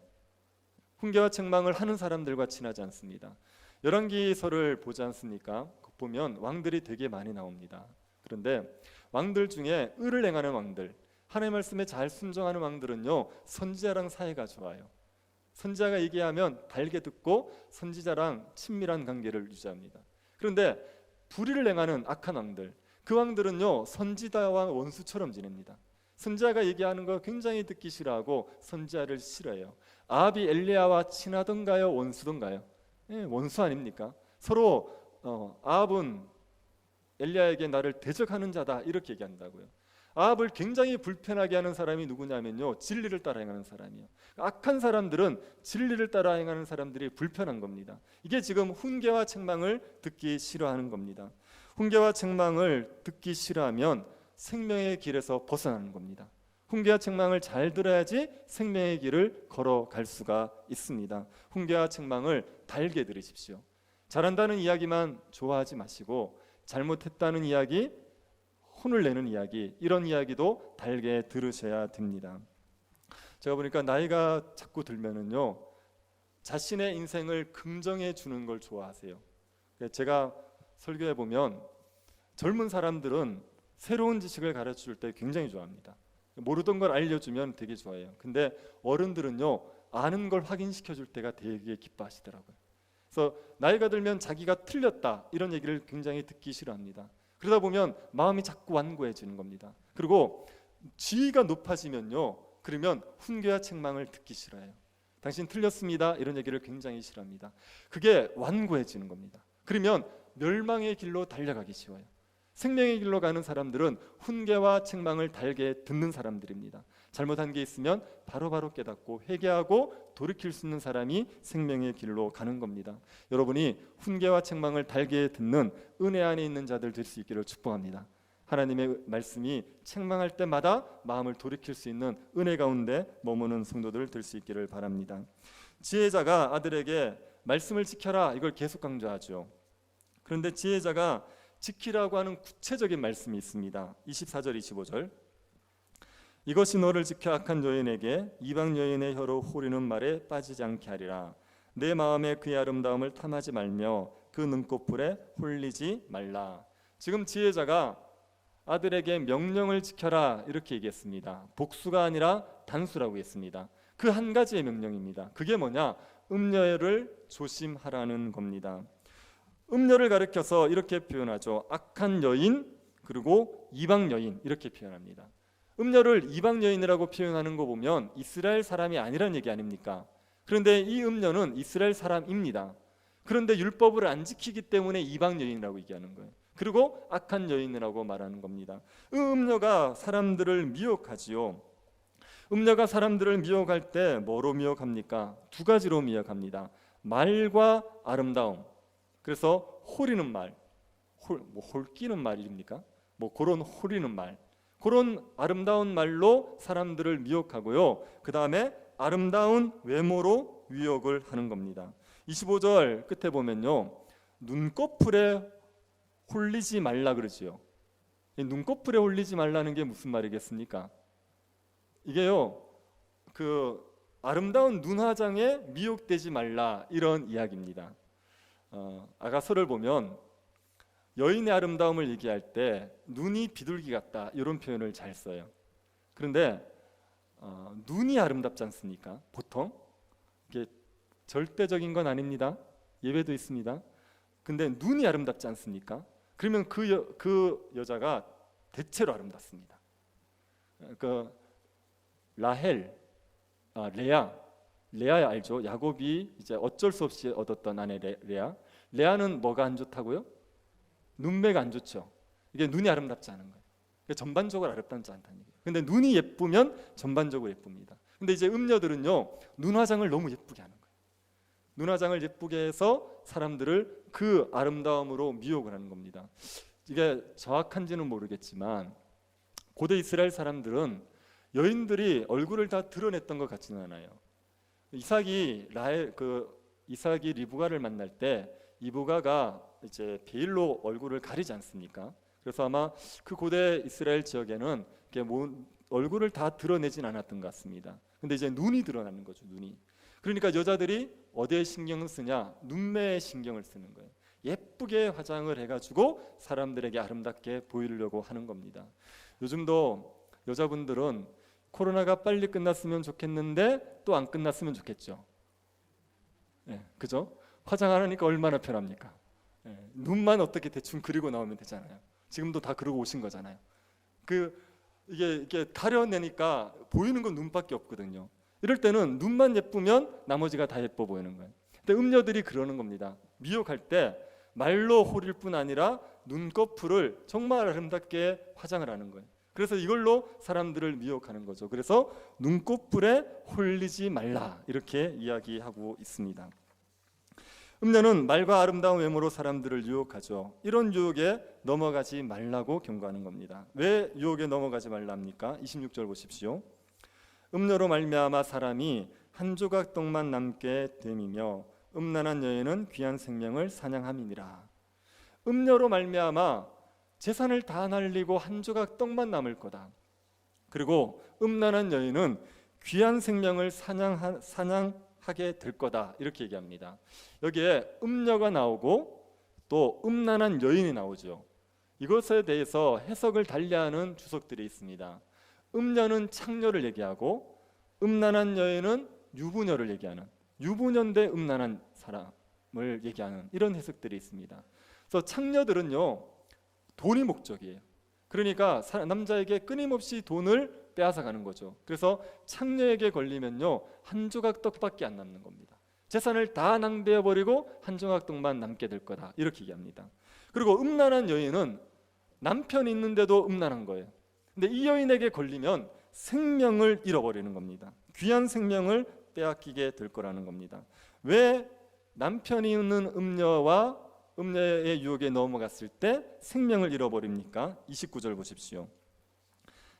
훈계와 책망을 하는 사람들과 친하지 않습니다. 열왕기서를 보지 않습니까? 보면 왕들이 되게 많이 나옵니다. 그런데 왕들 중에 의를 행하는 왕들, 하나님의 말씀에 잘 순종하는 왕들은요, 선지자랑 사이가 좋아요. 선지자가 얘기하면 달게 듣고 선지자랑 친밀한 관계를 유지합니다. 그런데 불의를 행하는 악한 왕들, 그 왕들은요, 선지자와 원수처럼 지냅니다. 선지자가 얘기하는 거 굉장히 듣기 싫어하고 선지자를 싫어해요. 아합이 엘리야와 친하던가요, 원수던가요? 원수 아닙니까? 서로 아합은 엘리야에게 나를 대적하는 자다, 이렇게 얘기한다고요. 아합을 굉장히 불편하게 하는 사람이 누구냐면요, 진리를 따라 행하는 사람이에요. 악한 사람들은 진리를 따라 행하는 사람들이 불편한 겁니다. 이게 지금 훈계와 책망을 듣기 싫어하는 겁니다. 훈계와 책망을 듣기 싫어하면 생명의 길에서 벗어나는 겁니다. 훈계와 책망을 잘 들어야지 생명의 길을 걸어갈 수가 있습니다. 훈계와 책망을 달게 들으십시오. 잘한다는 이야기만 좋아하지 마시고 잘못했다는 이야기, 혼을 내는 이야기, 이런 이야기도 달게 들으셔야 됩니다. 제가 보니까 나이가 자꾸 들면은요, 자신의 인생을 긍정해 주는 걸 좋아하세요. 제가 설교해 보면 젊은 사람들은 새로운 지식을 가르쳐 줄 때 굉장히 좋아합니다. 모르던 걸 알려주면 되게 좋아해요. 근데 어른들은요, 아는 걸 확인시켜 줄 때가 되게 기뻐하시더라고요. 그래서 나이가 들면 자기가 틀렸다, 이런 얘기를 굉장히 듣기 싫어합니다. 그러다 보면 마음이 자꾸 완고해지는 겁니다. 그리고 지위가 높아지면요, 그러면 훈계와 책망을 듣기 싫어해요. 당신 틀렸습니다, 이런 얘기를 굉장히 싫어합니다. 그게 완고해지는 겁니다. 그러면 멸망의 길로 달려가기 쉬워요. 생명의 길로 가는 사람들은 훈계와 책망을 달게 듣는 사람들입니다. 잘못한 게 있으면 바로바로 깨닫고 회개하고 돌이킬 수 있는 사람이 생명의 길로 가는 겁니다. 여러분이 훈계와 책망을 달게 듣는 은혜 안에 있는 자들 될 수 있기를 축복합니다. 하나님의 말씀이 책망할 때마다 마음을 돌이킬 수 있는 은혜 가운데 머무는 성도들 될 수 있기를 바랍니다. 지혜자가 아들에게 말씀을 지켜라 이걸 계속 강조하죠. 그런데 지혜자가 지키라고 하는 구체적인 말씀이 있습니다. 24절 25절 이것이 너를 지켜 악한 여인에게 이방 여인의 혀로 호리는 말에 빠지지 않게 하리라. 내 마음에 그의 아름다움을 탐하지 말며 그 눈꺼풀에 홀리지 말라. 지금 지혜자가 아들에게 명령을 지켜라 이렇게 얘기했습니다. 복수가 아니라 단수라고 했습니다. 그 한 가지의 명령입니다. 그게 뭐냐? 음녀를 조심하라는 겁니다. 음녀를 가리켜서 이렇게 표현하죠. 악한 여인 그리고 이방 여인 이렇게 표현합니다. 음녀를 이방 여인이라고 표현하는 거 보면 이스라엘 사람이 아니란 얘기 아닙니까? 그런데 이 음녀는 이스라엘 사람입니다. 그런데 율법을 안 지키기 때문에 이방 여인이라고 얘기하는 거예요. 그리고 악한 여인이라고 말하는 겁니다. 음녀가 사람들을 미혹하지요. 음녀가 사람들을 미혹할 때 뭐로 미혹합니까? 두 가지로 미혹합니다. 말과 아름다움. 그래서 호리는 말, 홀끼는 말입니까? 그런 호리는 말, 그런 아름다운 말로 사람들을 미혹하고요. 그 다음에 아름다운 외모로 유혹을 하는 겁니다. 25절 끝에 보면요, 눈꺼풀에 홀리지 말라 그러지요. 눈꺼풀에 홀리지 말라는 게 무슨 말이겠습니까? 이게요, 그 아름다운 눈화장에 미혹되지 말라 이런 이야기입니다. 아가서를 보면 여인의 아름다움을 얘기할 때 눈이 비둘기 같다 이런 표현을 잘 써요. 그런데 눈이 아름답지 않습니까? 보통 이게 절대적인 건 아닙니다. 예외도 있습니다. 근데 눈이 아름답지 않습니까? 그러면 그 여자가 대체로 아름답습니다. 그 라헬, 레아 알죠? 야곱이 이제 어쩔 수 없이 얻었던 아내 레아. 레아는 뭐가 안 좋다고요? 눈매가 안 좋죠. 이게 눈이 아름답지 않은 거예요. 그러니까 전반적으로 아름답지 않다는 얘기예요. 근데 눈이 예쁘면 전반적으로 예쁩니다. 근데 이제 음녀들은요, 눈화장을 너무 예쁘게 하는 거예요. 눈화장을 예쁘게 해서 사람들을 그 아름다움으로 미혹을 하는 겁니다. 이게 정확한지는 모르겠지만 고대 이스라엘 사람들은 여인들이 얼굴을 다 드러냈던 것 같지는 않아요. 이삭이 리브가를 만날 때 리브가가 이제 베일로 얼굴을 가리지 않습니까? 그래서 아마 그 고대 이스라엘 지역에는 얼굴을 다 드러내진 않았던 것 같습니다. 근데 이제 눈이 드러나는 거죠, 눈이. 그러니까 여자들이 어디에 신경을 쓰냐? 눈매에 신경을 쓰는 거예요. 예쁘게 화장을 해가지고 사람들에게 아름답게 보이려고 하는 겁니다. 요즘도 여자분들은 코로나가 빨리 끝났으면 좋겠는데 또 안 끝났으면 좋겠죠. 그죠? 화장 안 하니까 얼마나 편합니까? 눈만 어떻게 대충 그리고 나오면 되잖아요. 지금도 다 그러고 오신 거잖아요. 이게 가려내니까 보이는 건 눈밖에 없거든요. 이럴 때는 눈만 예쁘면 나머지가 다 예뻐 보이는 거예요. 근데 음녀들이 그러는 겁니다. 미혹할 때 말로 호릴 뿐 아니라 눈꺼풀을 정말 아름답게 화장을 하는 거예요. 그래서 이걸로 사람들을 미혹하는 거죠. 그래서 눈꺼풀에 홀리지 말라 이렇게 이야기하고 있습니다. 음녀는 말과 아름다운 외모로 사람들을 유혹하죠. 이런 유혹에 넘어가지 말라고 경고하는 겁니다. 왜 유혹에 넘어가지 말랍니까? 26절 보십시오. 음녀로 말미암아 사람이 한 조각 떡만 남게 됨이며 음란한 여인은 귀한 생명을 사냥함이니라. 음녀로 말미암아 재산을 다 날리고 한 조각 떡만 남을 거다. 그리고 음란한 여인은 귀한 생명을 사냥하게 될 거다 이렇게 얘기합니다. 여기에 음녀가 나오고 또 음란한 여인이 나오죠. 이것에 대해서 해석을 달리하는 주석들이 있습니다. 음녀는 창녀를 얘기하고 음란한 여인은 유부녀를 얘기하는, 유부녀인데 음란한 사람을 얘기하는 이런 해석들이 있습니다. 그래서 창녀들은요, 돈이 목적이에요. 그러니까 남자에게 끊임없이 돈을 빼앗아가는 거죠. 그래서 창녀에게 걸리면요, 한 조각 떡밖에 안 남는 겁니다. 재산을 다 낭비해버리고 한 조각 떡만 남게 될 거다 이렇게 얘기합니다. 그리고 음란한 여인은 남편이 있는데도 음란한 거예요. 근데 이 여인에게 걸리면 생명을 잃어버리는 겁니다. 귀한 생명을 빼앗기게 될 거라는 겁니다. 왜 남편이 있는 음녀와 음녀의 유혹에 넘어갔을 때 생명을 잃어버립니까? 29절 보십시오.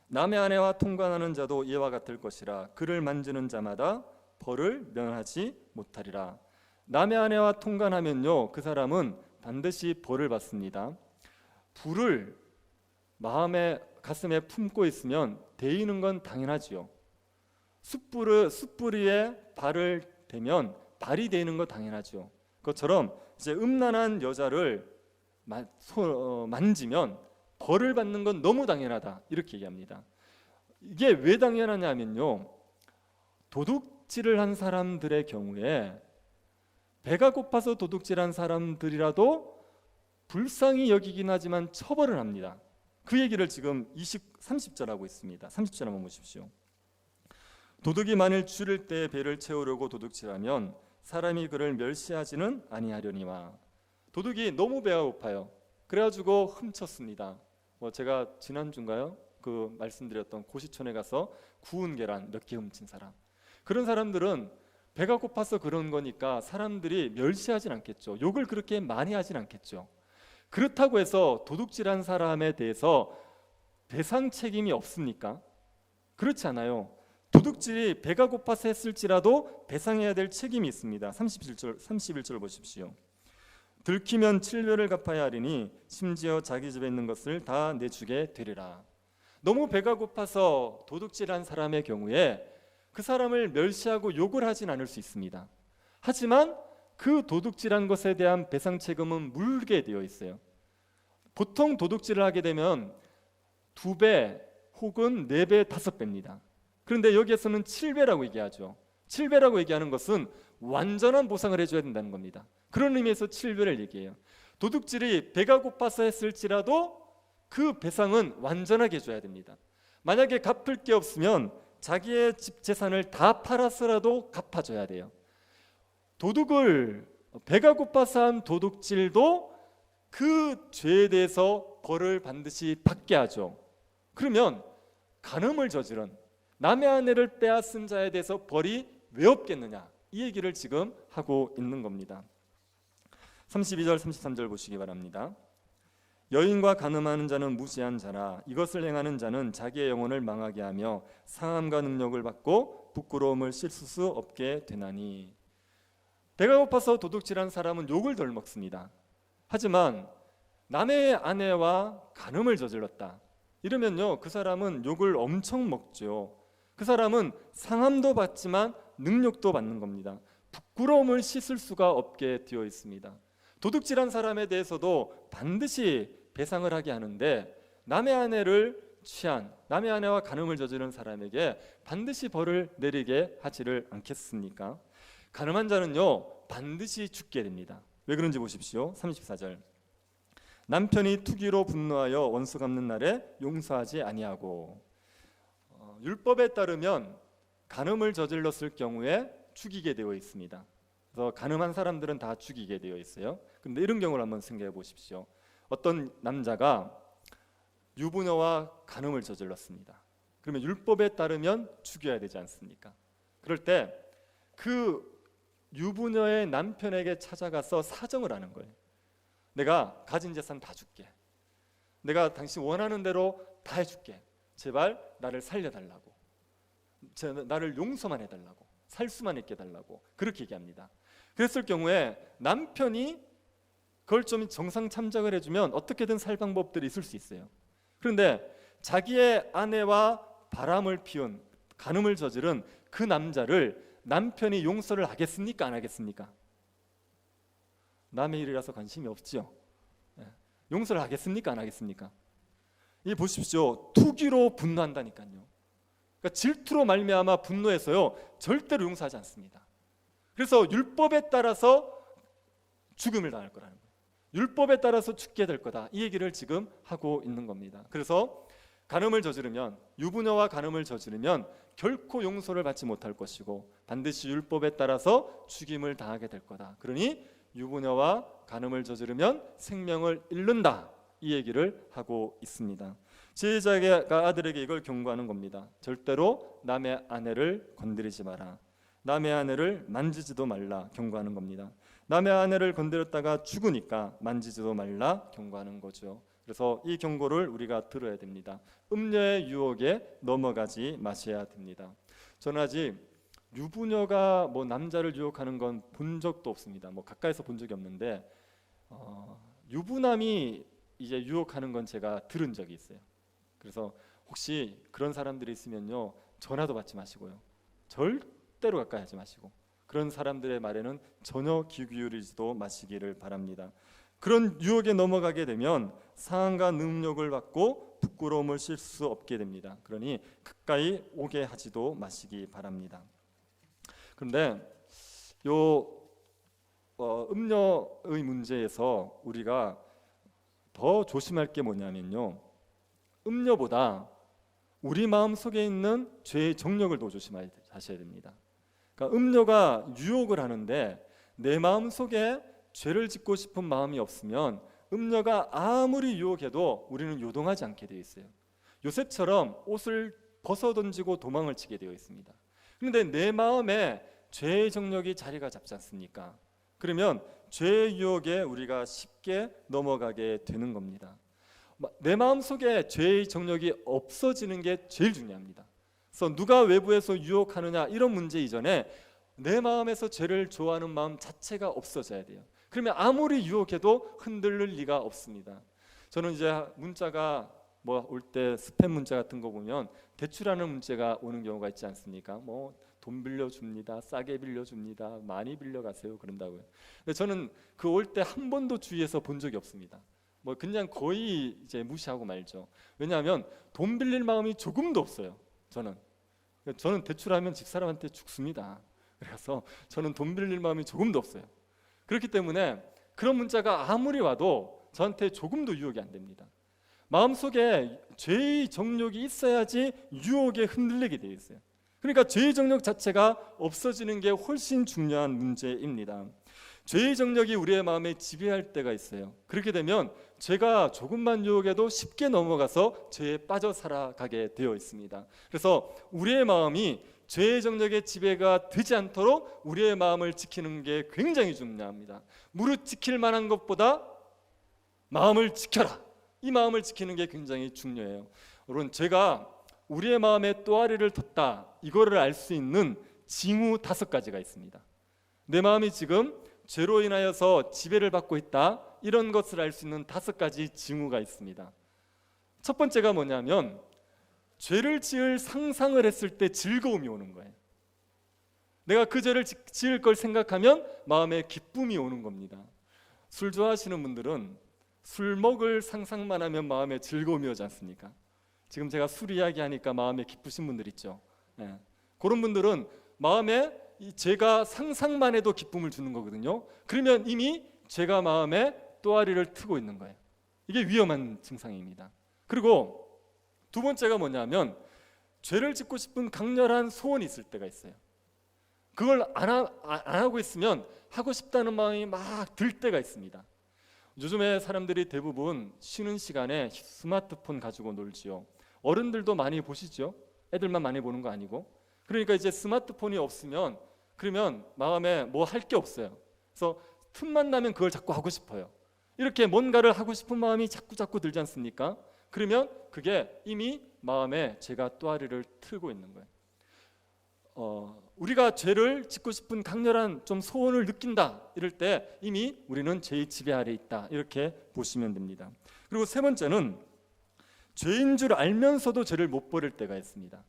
남의 아내와 통관하는 자도 이와 같을 것이라. 그를 만지는 자마다 벌을 면하지 못하리라. 남의 아내와 통관하면요, 그 사람은 반드시 벌을 받습니다. 불을 마음에 가슴에 품고 있으면 데이는 건 당연하지요. 숯불에 발을 대면 발이 데이는 건 당연하죠. 그것처럼 이제 음란한 여자를 만지면 벌을 받는 건 너무 당연하다, 이렇게 얘기합니다. 이게 왜 당연하냐면요, 도둑질을 한 사람들의 경우에 배가 고파서 도둑질한 사람들이라도 불쌍히 여기긴 하지만 처벌을 합니다. 그 얘기를 지금 30절 하고 있습니다. 30절 한번 보십시오. 도둑이 만일 줄일 때 배를 채우려고 도둑질하면 사람이 그를 멸시하지는 아니하려니와. 도둑이 너무 배가 고파요. 그래가지고 훔쳤습니다. 제가 지난주인가요? 그 말씀드렸던 고시촌에 가서 구운 계란 몇 개 훔친 사람. 그런 사람들은 배가 고파서 그런 거니까 사람들이 멸시하진 않겠죠. 욕을 그렇게 많이 하진 않겠죠. 그렇다고 해서 도둑질한 사람에 대해서 배상 책임이 없습니까? 그렇지 않아요. 도둑질이 배가 고파서 했을지라도 배상해야 될 책임이 있습니다. 31절 보십시오. 들키면 7배를 갚아야 하리니 심지어 자기 집에 있는 것을 다 내주게 되리라. 너무 배가 고파서 도둑질한 사람의 경우에 그 사람을 멸시하고 욕을 하진 않을 수 있습니다. 하지만 그 도둑질한 것에 대한 배상 책임은 물게 되어 있어요. 보통 도둑질을 하게 되면 2배 혹은 4배, 5배입니다. 그런데 여기에서는 7배라고 얘기하죠. 7배라고 얘기하는 것은 완전한 보상을 해줘야 된다는 겁니다. 그런 의미에서 7배를 얘기해요. 도둑질이 배가 고파서 했을지라도 그 배상은 완전하게 해줘야 됩니다. 만약에 갚을 게 없으면 자기의 집 재산을 다 팔아서라도 갚아줘야 돼요. 도둑을 배가 고파서 한 도둑질도 그 죄에 대해서 벌을 반드시 받게 하죠. 그러면 간음을 저지른 남의 아내를 빼앗은 자에 대해서 벌이 왜 없겠느냐, 이 얘기를 지금 하고 있는 겁니다. 32절 33절 보시기 바랍니다. 여인과 간음하는 자는 무지한 자라. 이것을 행하는 자는 자기의 영혼을 망하게 하며 상함과 능력을 받고 부끄러움을 씻을 수 없게 되나니. 배가 고파서 도둑질한 사람은 욕을 덜 먹습니다. 하지만 남의 아내와 간음을 저질렀다 이러면요, 그 사람은 욕을 엄청 먹죠. 그 사람은 상함도 받지만 능력도 받는 겁니다. 부끄러움을 씻을 수가 없게 되어 있습니다. 도둑질한 사람에 대해서도 반드시 배상을 하게 하는데 남의 아내를 취한, 남의 아내와 간음을 저지른 사람에게 반드시 벌을 내리게 하지를 않겠습니까? 간음한 자는요, 반드시 죽게 됩니다. 왜 그런지 보십시오. 34절. 남편이 투기로 분노하여 원수 갚는 날에 용서하지 아니하고. 율법에 따르면 간음을 저질렀을 경우에 죽이게 되어 있습니다. 그래서 간음한 사람들은 다 죽이게 되어 있어요. 근데 이런 경우를 한번 생각해 보십시오. 어떤 남자가 유부녀와 간음을 저질렀습니다. 그러면 율법에 따르면 죽여야 되지 않습니까? 그럴 때 그 유부녀의 남편에게 찾아가서 사정을 하는 거예요. 내가 가진 재산 다 줄게. 내가 당신 원하는 대로 다 해줄게. 제발 나를 살려달라고. 나를 용서만 해달라고. 살 수만 있게 해달라고. 그렇게 얘기합니다. 그랬을 경우에 남편이 그걸 좀 정상 참작을 해주면 어떻게든 살 방법들이 있을 수 있어요. 그런데 자기의 아내와 바람을 피운, 간음을 저지른 그 남자를 남편이 용서를 하겠습니까? 안 하겠습니까? 남의 일이라서 관심이 없죠. 용서를 하겠습니까? 안 하겠습니까? 이 보십시오. 투기로 분노한다니까요. 그러니까 질투로 말미암아 분노해서요, 절대로 용서하지 않습니다. 그래서 율법에 따라서 죽음을 당할 거라는 거예요. 율법에 따라서 죽게 될 거다, 이 얘기를 지금 하고 있는 겁니다. 그래서 간음을 저지르면, 유부녀와 간음을 저지르면 결코 용서를 받지 못할 것이고 반드시 율법에 따라서 죽임을 당하게 될 거다. 그러니 유부녀와 간음을 저지르면 생명을 잃는다, 이 얘기를 하고 있습니다. 지혜자가 아들에게 이걸 경고하는 겁니다. 절대로 남의 아내를 건드리지 마라. 남의 아내를 만지지도 말라 경고하는 겁니다. 남의 아내를 건드렸다가 죽으니까 만지지도 말라 경고하는 거죠. 그래서 이 경고를 우리가 들어야 됩니다. 음녀의 유혹에 넘어가지 마셔야 됩니다. 저는 아직 유부녀가 뭐 남자를 유혹하는 건 본 적도 없습니다. 뭐 가까이서 본 적이 없는데 유부남이 이제 유혹하는 건 제가 들은 적이 있어요. 그래서 혹시 그런 사람들이 있으면요, 전화도 받지 마시고요, 절대로 가까이 하지 마시고, 그런 사람들의 말에는 전혀 귀 기울이지도 마시기를 바랍니다. 그런 유혹에 넘어가게 되면 상한과 능욕을 받고 부끄러움을 실 수 없게 됩니다. 그러니 가까이 오게 하지도 마시기 바랍니다. 그런데 음녀의 문제에서 우리가 더 조심할 게 뭐냐면요, 음녀보다 우리 마음 속에 있는 죄의 정력을 더 조심하셔야 됩니다. 그러니까 음녀가 유혹을 하는데 내 마음 속에 죄를 짓고 싶은 마음이 없으면 음녀가 아무리 유혹해도 우리는 요동하지 않게 되어 있어요. 요셉처럼 옷을 벗어 던지고 도망을 치게 되어 있습니다. 그런데 내 마음에 죄의 정력이 자리가 잡지 않습니까? 그러면 죄의 유혹에 우리가 쉽게 넘어가게 되는 겁니다. 내 마음 속에 죄의 정력이 없어지는 게 제일 중요합니다. 그래서 누가 외부에서 유혹하느냐 이런 문제 이전에 내 마음에서 죄를 좋아하는 마음 자체가 없어져야 돼요. 그러면 아무리 유혹해도 흔들릴 리가 없습니다. 저는 이제 문자가 뭐 올 때 스팸 문자 같은 거 보면 대출하는 문자가 오는 경우가 있지 않습니까? 뭐 돈 빌려줍니다, 싸게 빌려줍니다, 많이 빌려가세요 그런다고요. 근데 저는 그 올 때 한 번도 주위에서 본 적이 없습니다. 뭐 그냥 거의 이제 무시하고 말죠. 왜냐하면 돈 빌릴 마음이 조금도 없어요. 저는 대출하면 집사람한테 죽습니다. 그래서 저는 돈 빌릴 마음이 조금도 없어요. 그렇기 때문에 그런 문자가 아무리 와도 저한테 조금도 유혹이 안 됩니다. 마음속에 죄의 정욕이 있어야지 유혹에 흔들리게 되어 있어요. 그러니까 죄의 정욕 자체가 없어지는 게 훨씬 중요한 문제입니다. 죄의 정력이 우리의 마음에 지배할 때가 있어요. 그렇게 되면 죄가 조금만 유혹해도 쉽게 넘어가서 죄에 빠져 살아가게 되어 있습니다. 그래서 우리의 마음이 죄의 정력의 지배가 되지 않도록 우리의 마음을 지키는 게 굉장히 중요합니다. 무릇 지킬 만한 것보다 마음을 지켜라, 이 마음을 지키는 게 굉장히 중요해요. 여러분, 제가 우리의 마음에 또아리를 텄다, 이거를 알 수 있는 징후 5가지가 있습니다. 내 마음이 지금 죄로 인하여서 지배를 받고 있다, 이런 것을 알 수 있는 5가지 징후가 있습니다. 첫 번째가 뭐냐면 죄를 지을 상상을 했을 때 즐거움이 오는 거예요. 내가 그 죄를 지을 걸 생각하면 마음에 기쁨이 오는 겁니다. 술 좋아하시는 분들은 술 먹을 상상만 하면 마음에 즐거움이 오지 않습니까? 지금 제가 술 이야기하니까 마음에 기쁘신 분들 있죠. 그런 분들은 마음에 이 죄가 상상만 해도 기쁨을 주는 거거든요. 그러면 이미 죄가 마음에 또아리를 트고 있는 거예요. 이게 위험한 증상입니다. 그리고 두 번째가 뭐냐면 죄를 짓고 싶은 강렬한 소원이 있을 때가 있어요. 그걸 안 하고 있으면 하고 싶다는 마음이 막 들 때가 있습니다. 요즘에 사람들이 대부분 쉬는 시간에 스마트폰 가지고 놀지요. 어른들도 많이 보시죠. 애들만 많이 보는 거 아니고. 그러니까 이제 스마트폰이 없으면 그러면 마음에 뭐 할 게 없어요. 그래서 틈만 나면 그걸 자꾸 하고 싶어요. 이렇게 뭔가를 하고 싶은 마음이 자꾸 들지 않습니까? 그러면 그게 이미 마음에 죄가 또아리를 틀고 있는 거예요. 우리가 죄를 짓고 싶은 강렬한 좀 소원을 느낀다, 이럴 때 이미 우리는 죄의 지배 아래 있다, 이렇게 보시면 됩니다. 그리고 세 번째는 죄인 줄 알면서도 죄를 못 버릴 때가 있습니다.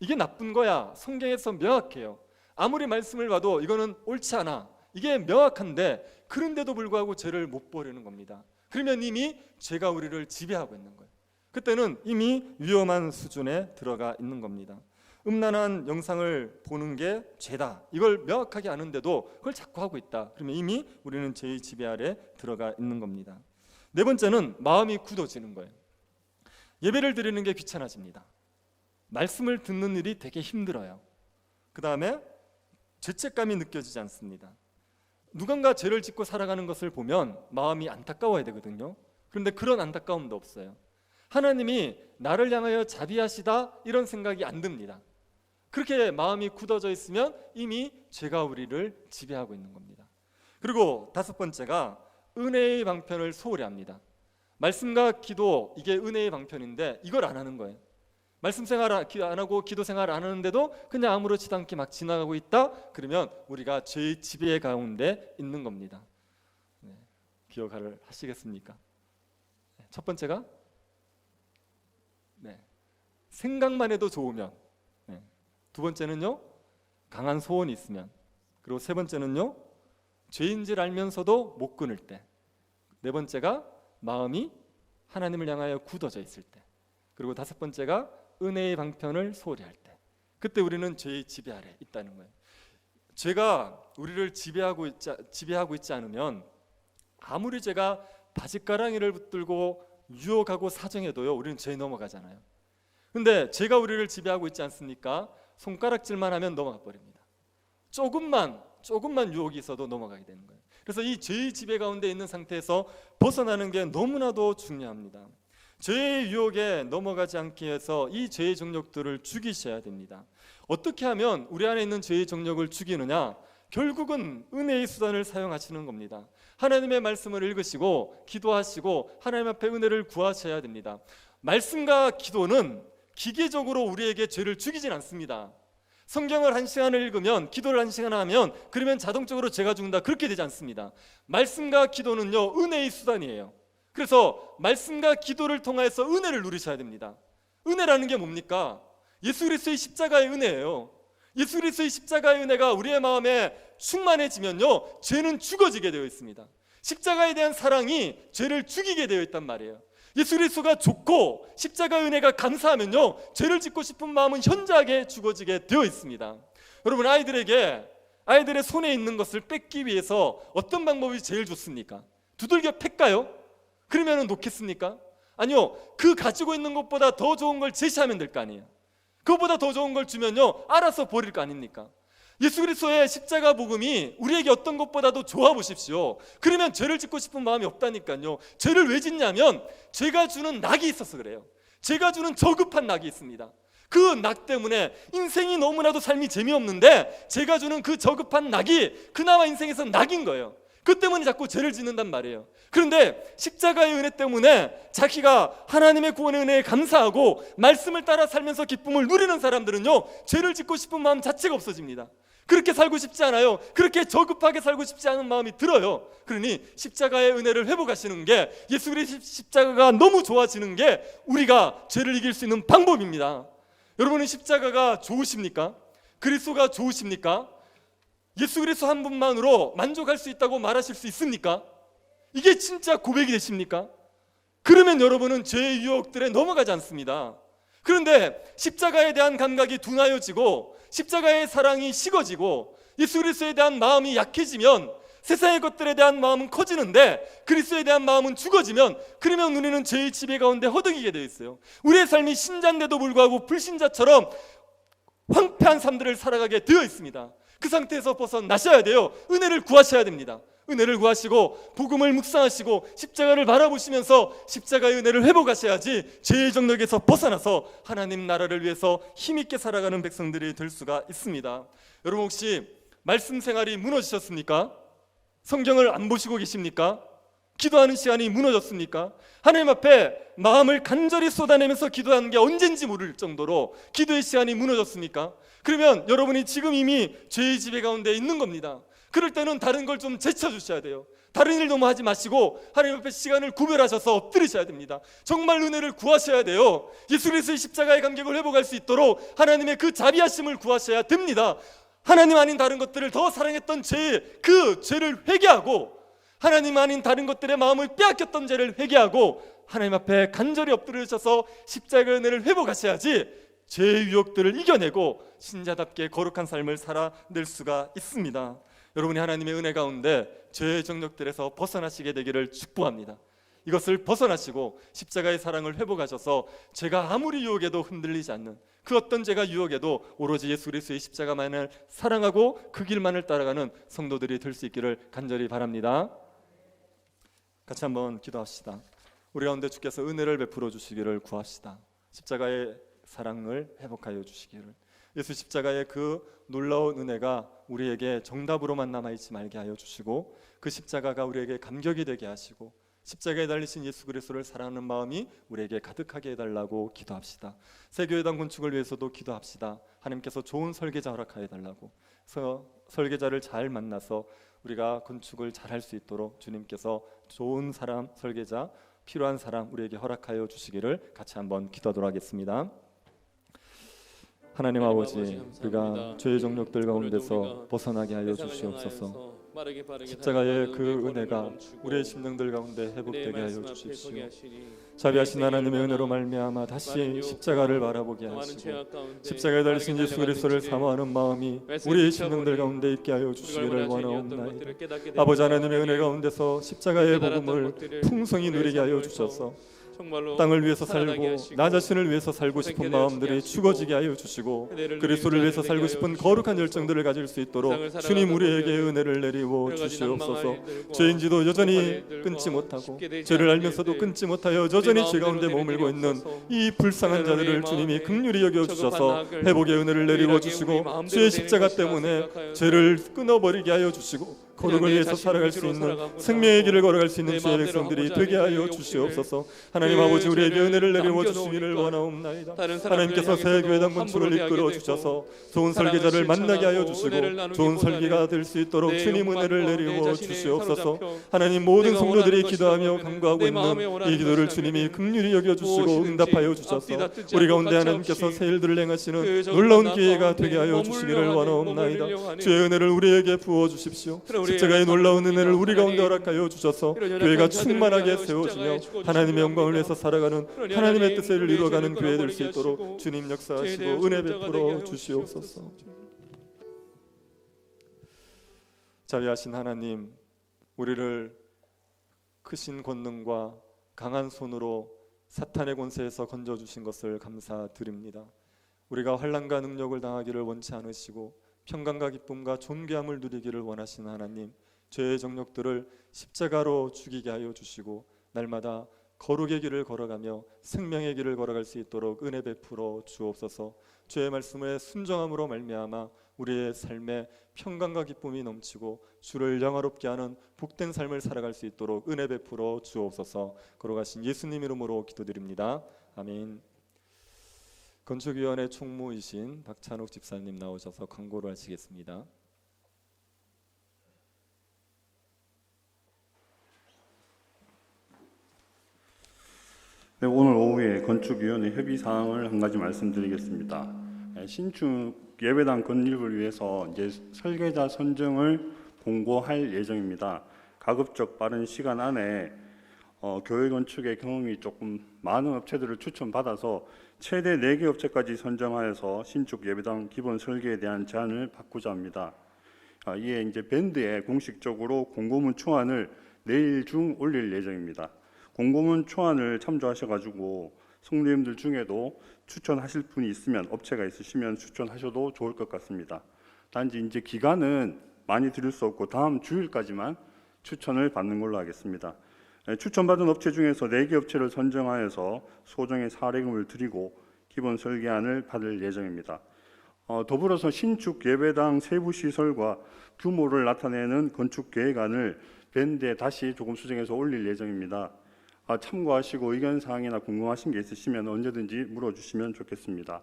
이게 나쁜 거야, 성경에서 명확해요. 아무리 말씀을 봐도 이거는 옳지 않아, 이게 명확한데 그런데도 불구하고 죄를 못 버리는 겁니다. 그러면 이미 죄가 우리를 지배하고 있는 거예요. 그때는 이미 위험한 수준에 들어가 있는 겁니다. 음란한 영상을 보는 게 죄다, 이걸 명확하게 아는데도 그걸 자꾸 하고 있다, 그러면 이미 우리는 죄의 지배 아래 들어가 있는 겁니다. 네 번째는 마음이 굳어지는 거예요. 예배를 드리는 게 귀찮아집니다. 말씀을 듣는 일이 되게 힘들어요. 그 다음에 죄책감이 느껴지지 않습니다. 누군가 죄를 짓고 살아가는 것을 보면 마음이 안타까워야 되거든요. 그런데 그런 안타까움도 없어요. 하나님이 나를 향하여 자비하시다 이런 생각이 안 듭니다. 그렇게 마음이 굳어져 있으면 이미 죄가 우리를 지배하고 있는 겁니다. 그리고 다섯 번째가 은혜의 방편을 소홀히 합니다. 말씀과 기도, 이게 은혜의 방편인데 이걸 안 하는 거예요. 말씀 생활 안 하고 기도 생활 안 하는데도 그냥 아무렇지도 않게 막 지나가고 있다? 그러면 우리가 죄의 지배 가운데 있는 겁니다. 기억을 하시겠습니까? 첫 번째가 생각만 해도 좋으면, 두 번째는요 강한 소원이 있으면, 그리고 세 번째는요 죄인 줄 알면서도 못 끊을 때, 네 번째가 마음이 하나님을 향하여 굳어져 있을 때, 그리고 다섯 번째가 은혜의 방편을 소홀히 할 때, 그때 우리는 죄의 지배 아래 있다는 거예요. 죄가 우리를 지배하고 있지 않으면 아무리 죄가 바짓가랑이를 붙들고 유혹하고 사정해도요 우리는 죄에 넘어가잖아요. 근데 죄가 우리를 지배하고 있지 않습니까? 손가락질만 하면 넘어가 버립니다. 조금만 유혹이 있어도 넘어가게 되는 거예요. 그래서 이 죄의 지배 가운데 있는 상태에서 벗어나는 게 너무나도 중요합니다. 죄의 유혹에 넘어가지 않기 위해서 이 죄의 정욕들을 죽이셔야 됩니다. 어떻게 하면 우리 안에 있는 죄의 정욕을 죽이느냐? 결국은 은혜의 수단을 사용하시는 겁니다. 하나님의 말씀을 읽으시고 기도하시고 하나님 앞에 은혜를 구하셔야 됩니다. 말씀과 기도는 기계적으로 우리에게 죄를 죽이진 않습니다. 성경을 1시간을 읽으면, 기도를 1시간 하면 그러면 자동적으로 죄가 죽는다, 그렇게 되지 않습니다. 말씀과 기도는요 은혜의 수단이에요. 그래서 말씀과 기도를 통해서 은혜를 누리셔야 됩니다. 은혜라는 게 뭡니까? 예수 그리스도의 십자가의 은혜예요. 예수 그리스도의 십자가의 은혜가 우리의 마음에 충만해지면요 죄는 죽어지게 되어 있습니다. 십자가에 대한 사랑이 죄를 죽이게 되어 있단 말이에요. 예수 그리스도가 좋고 십자가의 은혜가 감사하면요 죄를 짓고 싶은 마음은 현저하게 죽어지게 되어 있습니다. 여러분, 아이들의 손에 있는 것을 뺏기 위해서 어떤 방법이 제일 좋습니까? 두들겨 팰까요? 그러면 놓겠습니까? 아니요, 그 가지고 있는 것보다 더 좋은 걸 제시하면 될 거 아니에요. 그것보다 더 좋은 걸 주면요 알아서 버릴 거 아닙니까? 예수 그리스도의 십자가 복음이 우리에게 어떤 것보다도 좋아 보십시오. 그러면 죄를 짓고 싶은 마음이 없다니까요. 죄를 왜 짓냐면 죄가 주는 낙이 있어서 그래요. 죄가 주는 저급한 낙이 있습니다. 그 낙 때문에 인생이 너무나도 삶이 재미없는데 죄가 주는 그 저급한 낙이 그나마 인생에서 낙인 거예요. 그 때문에 자꾸 죄를 짓는단 말이에요. 그런데 십자가의 은혜 때문에 자기가 하나님의 구원의 은혜에 감사하고 말씀을 따라 살면서 기쁨을 누리는 사람들은요 죄를 짓고 싶은 마음 자체가 없어집니다. 그렇게 살고 싶지 않아요. 그렇게 저급하게 살고 싶지 않은 마음이 들어요. 그러니 십자가의 은혜를 회복하시는 게, 예수 그리스도의 십자가가 너무 좋아지는 게 우리가 죄를 이길 수 있는 방법입니다. 여러분은 십자가가 좋으십니까? 그리스도가 좋으십니까? 예수 그리스도 한 분만으로 만족할 수 있다고 말하실 수 있습니까? 이게 진짜 고백이 되십니까? 그러면 여러분은 죄의 유혹들에 넘어가지 않습니다. 그런데 십자가에 대한 감각이 둔하여지고 십자가의 사랑이 식어지고 예수 그리스도에 대한 마음이 약해지면 세상의 것들에 대한 마음은 커지는데 그리스도에 대한 마음은 죽어지면, 그러면 우리는 죄의 지배 가운데 허덕이게 되어 있어요. 우리의 삶이 신자인데도 불구하고 불신자처럼 황폐한 삶들을 살아가게 되어 있습니다. 그 상태에서 벗어나셔야 돼요. 은혜를 구하셔야 됩니다. 은혜를 구하시고 복음을 묵상하시고 십자가를 바라보시면서 십자가의 은혜를 회복하셔야지 죄의 정력에서 벗어나서 하나님 나라를 위해서 힘있게 살아가는 백성들이 될 수가 있습니다. 여러분, 혹시 말씀 생활이 무너지셨습니까? 성경을 안 보시고 계십니까? 기도하는 시간이 무너졌습니까? 하나님 앞에 마음을 간절히 쏟아내면서 기도하는 게 언젠지 모를 정도로 기도의 시간이 무너졌습니까? 그러면 여러분이 지금 이미 죄의 지배 가운데 있는 겁니다. 그럴 때는 다른 걸 좀 제쳐주셔야 돼요. 다른 일 너무 하지 마시고 하나님 앞에 시간을 구별하셔서 엎드리셔야 됩니다. 정말 은혜를 구하셔야 돼요. 예수 그리스도의 십자가의 감격을 회복할 수 있도록 하나님의 그 자비하심을 구하셔야 됩니다. 하나님 아닌 다른 것들을 더 사랑했던 그 죄를 회개하고, 하나님 아닌 다른 것들의 마음을 빼앗겼던 죄를 회개하고 하나님 앞에 간절히 엎드리셔서 십자가의 은혜를 회복하셔야지 죄의 유혹들을 이겨내고 신자답게 거룩한 삶을 살아낼 수가 있습니다. 여러분이 하나님의 은혜 가운데 죄의 정욕들에서 벗어나시게 되기를 축복합니다. 이것을 벗어나시고 십자가의 사랑을 회복하셔서 죄가 아무리 유혹에도 흔들리지 않는, 그 어떤 죄가 유혹에도 오로지 예수 그리스도의 십자가만을 사랑하고 그 길만을 따라가는 성도들이 될 수 있기를 간절히 바랍니다. 같이 한번 기도합시다. 우리 가운데 주께서 은혜를 베풀어 주시기를 구합시다. 십자가의 사랑을 회복하여 주시기를, 예수 십자가의 그 놀라운 은혜가 우리에게 정답으로만 남아있지 말게 하여 주시고, 그 십자가가 우리에게 감격이 되게 하시고, 십자가에 달리신 예수 그리스도를 사랑하는 마음이 우리에게 가득하게 해달라고 기도합시다. 새교회당 건축을 위해서도 기도합시다. 하나님께서 좋은 설계자 허락하여 해달라고, 설계자를 잘 만나서 우리가 건축을 잘 할 수 있도록 주님께서 좋은 사람, 설계자, 필요한 사람 우리에게 허락하여 주시기를 같이 한번 기도하도록 하겠습니다. 하나님 아버지, 우리가 죄의 정욕들 가운데서 벗어나게 하여 주시옵소서. 십자가의 그 은혜가 우리의 심령들 가운데 회복되게 하여 주십시오. 자비하신 하나님의 은혜로 말미암아 다시 십자가를 바라보게 하시고, 십자가에 달리신 예수 그리스도를 사모하는 마음이 우리의 심령들 가운데 있게 하여 주시기를 원하옵나이다. 아버지 하나님의 은혜 가운데서 십자가의 복음을 풍성히 누리게 하여 주셔서 땅을 위해서 살고 나 자신을 위해서 살고 싶은 마음들이 죽어지게 하여 주시고, 그리스도를 위해서 살고 싶은 거룩한 열정들을 가질 수 있도록 주님 우리에게 은혜를 내리고 주시옵소서. 죄인지도 여전히 끊지 못하고, 죄를 알면서도 끊지 못하여 여전히 죄 가운데 머물고 있는 이 불쌍한 자들을 주님이 긍휼히 여겨 주셔서 회복의 은혜를 내리고 주시고, 주의 십자가 때문에 죄를 끊어버리게 하여 주시고 거룩을 위해서 살아갈 수 있는 생명의 길을 걸어갈 수 있는 주의 백성들이 되게 하여 주시옵소서. 하나님 아버지, 우리에게 은혜를 내려 주시기를 원하옵나이다. 하나님께서 새 교회당 건축을 이끌어 주셔서 좋은 설계자를 만나게 하여 주시고 좋은 설계가 될 수 있도록 주님 은혜를 내리워 주시옵소서. 하나님, 모든 성도들이 기도하며 간구하고 있는 이 기도를 주님이 긍휼히 여겨 주시고 응답하여 주셔서 우리 가운데 하나님께서 새 일들을 행하시는 놀라운 기회가 되게 하여 주시기를 원하옵나이다. 주의 은혜를 우리에게 부어 주십시오. 십자가의 놀라운 은혜를 우리 가운데 허락하여 주셔서 교회가 충만하게 세워지며 하나님의 영광을 위해서 살아가는, 하나님의 뜻을 이루어가는 교회 될 수 있도록 주님 역사하시고 은혜 베풀어 주시옵소서. 자비하신 하나님, 우리를 크신 권능과 강한 손으로 사탄의 권세에서 건져주신 것을 감사드립니다. 우리가 환난과 능력을 당하기를 원치 않으시고 평강과 기쁨과 존귀함을 누리기를 원하시는 하나님, 죄의 정욕들을 십자가로 죽이게 하여 주시고 날마다 거룩의 길을 걸어가며 생명의 길을 걸어갈 수 있도록 은혜 베풀어 주옵소서. 주의 말씀에 순종함으로 말미암아 우리의 삶에 평강과 기쁨이 넘치고 주를 영화롭게 하는 복된 삶을 살아갈 수 있도록 은혜 베풀어 주옵소서. 걸어가신 예수님 이름으로 기도드립니다. 아멘. 건축위원회 총무이신 박찬욱 집사님 나오셔서 광고를 하시겠습니다.
네, 오늘 오후에 건축위원회 협의사항을 한 가지 말씀드리겠습니다. 신축 예배당 건립을 위해서 이제 설계자 선정을 공고할 예정입니다. 가급적 빠른 시간 안에 교회 건축의 경험이 조금 많은 업체들을 추천받아서 최대 4개 업체까지 선정하여서 신축 예배당 기본 설계에 대한 제안을 받고자 합니다. 이에 이제 밴드에 공식적으로 공고문 초안을 내일 중 올릴 예정입니다. 공고문 초안을 참조하셔가지고 성도님들 중에도 추천하실 분이 있으면, 업체가 있으시면 추천하셔도 좋을 것 같습니다. 단지 이제 기간은 많이 드릴 수 없고 다음 주일까지만 추천을 받는 걸로 하겠습니다. 추천받은 업체 중에서 4개 업체를 선정하여서 소정의 사례금을 드리고 기본 설계안을 받을 예정입니다. 더불어서 신축 예배당 세부 시설과 규모를 나타내는 건축 계획안을 밴드에 다시 조금 수정해서 올릴 예정입니다. 참고하시고 의견 사항이나 궁금하신 게 있으시면 언제든지 물어주시면 좋겠습니다.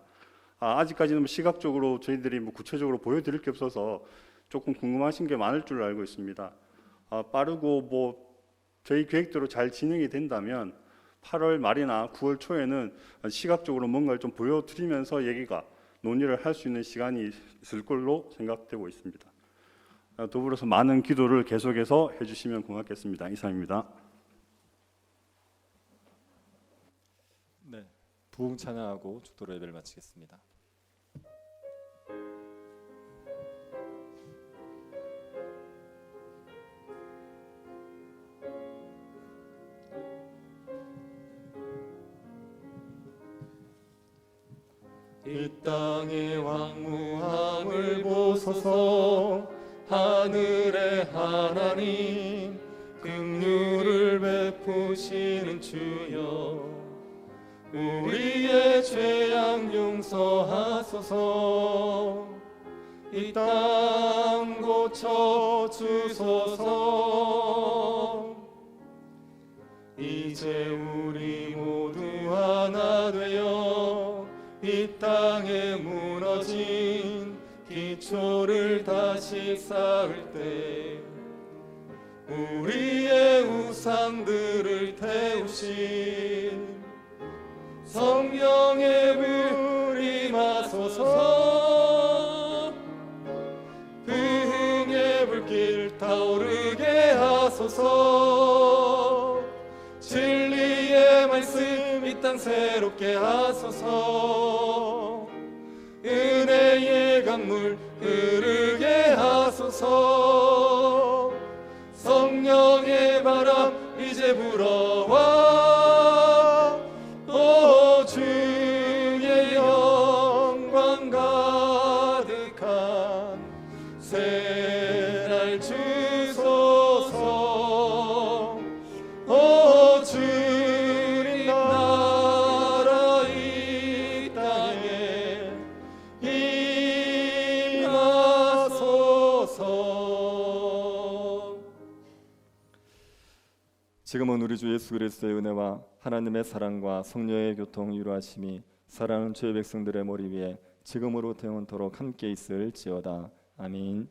아직까지는 시각적으로 저희들이 구체적으로 보여드릴 게 없어서 조금 궁금하신 게 많을 줄 알고 있습니다. 빠르고 저희 계획대로 잘 진행이 된다면 8월 말이나 9월 초에는 시각적으로 뭔가를 좀 보여드리면서 논의를 할 수 있는 시간이 있을 걸로 생각되고 있습니다. 더불어서 많은 기도를 계속해서 해주시면 고맙겠습니다. 이상입니다.
네, 부흥 찬양하고 축도로 예배를 마치겠습니다.
이 땅의 황무함을 보소서. 하늘의 하나님 긍휼을 베풀 베푸시는 주여 우리의 죄악 용서하소서 이 땅 고쳐 주소서 이제 우리 모두 하나 되어 이 땅에 무너진 기초를 다시 쌓을 때 우리의 우상들을 태우신 성령의 불 임하소서 부흥의 불길 타오르게 하소서 진리의 말씀 이 땅 새롭게 하소서 은혜의 강물 흐르게 하소서 성령의 바람 이제 불어와 오 주의 영광 가득한 새날 주소서 오 주님 나라 이 땅에 임하소서.
지금은 우리 주 예수 그리스도의 은혜와 하나님의 사랑과 성령의 교통 유로하심이 사랑하는 죄의 백성들의 머리 위에 지금으로부터 영원토록 함께 있을지어다. 아멘.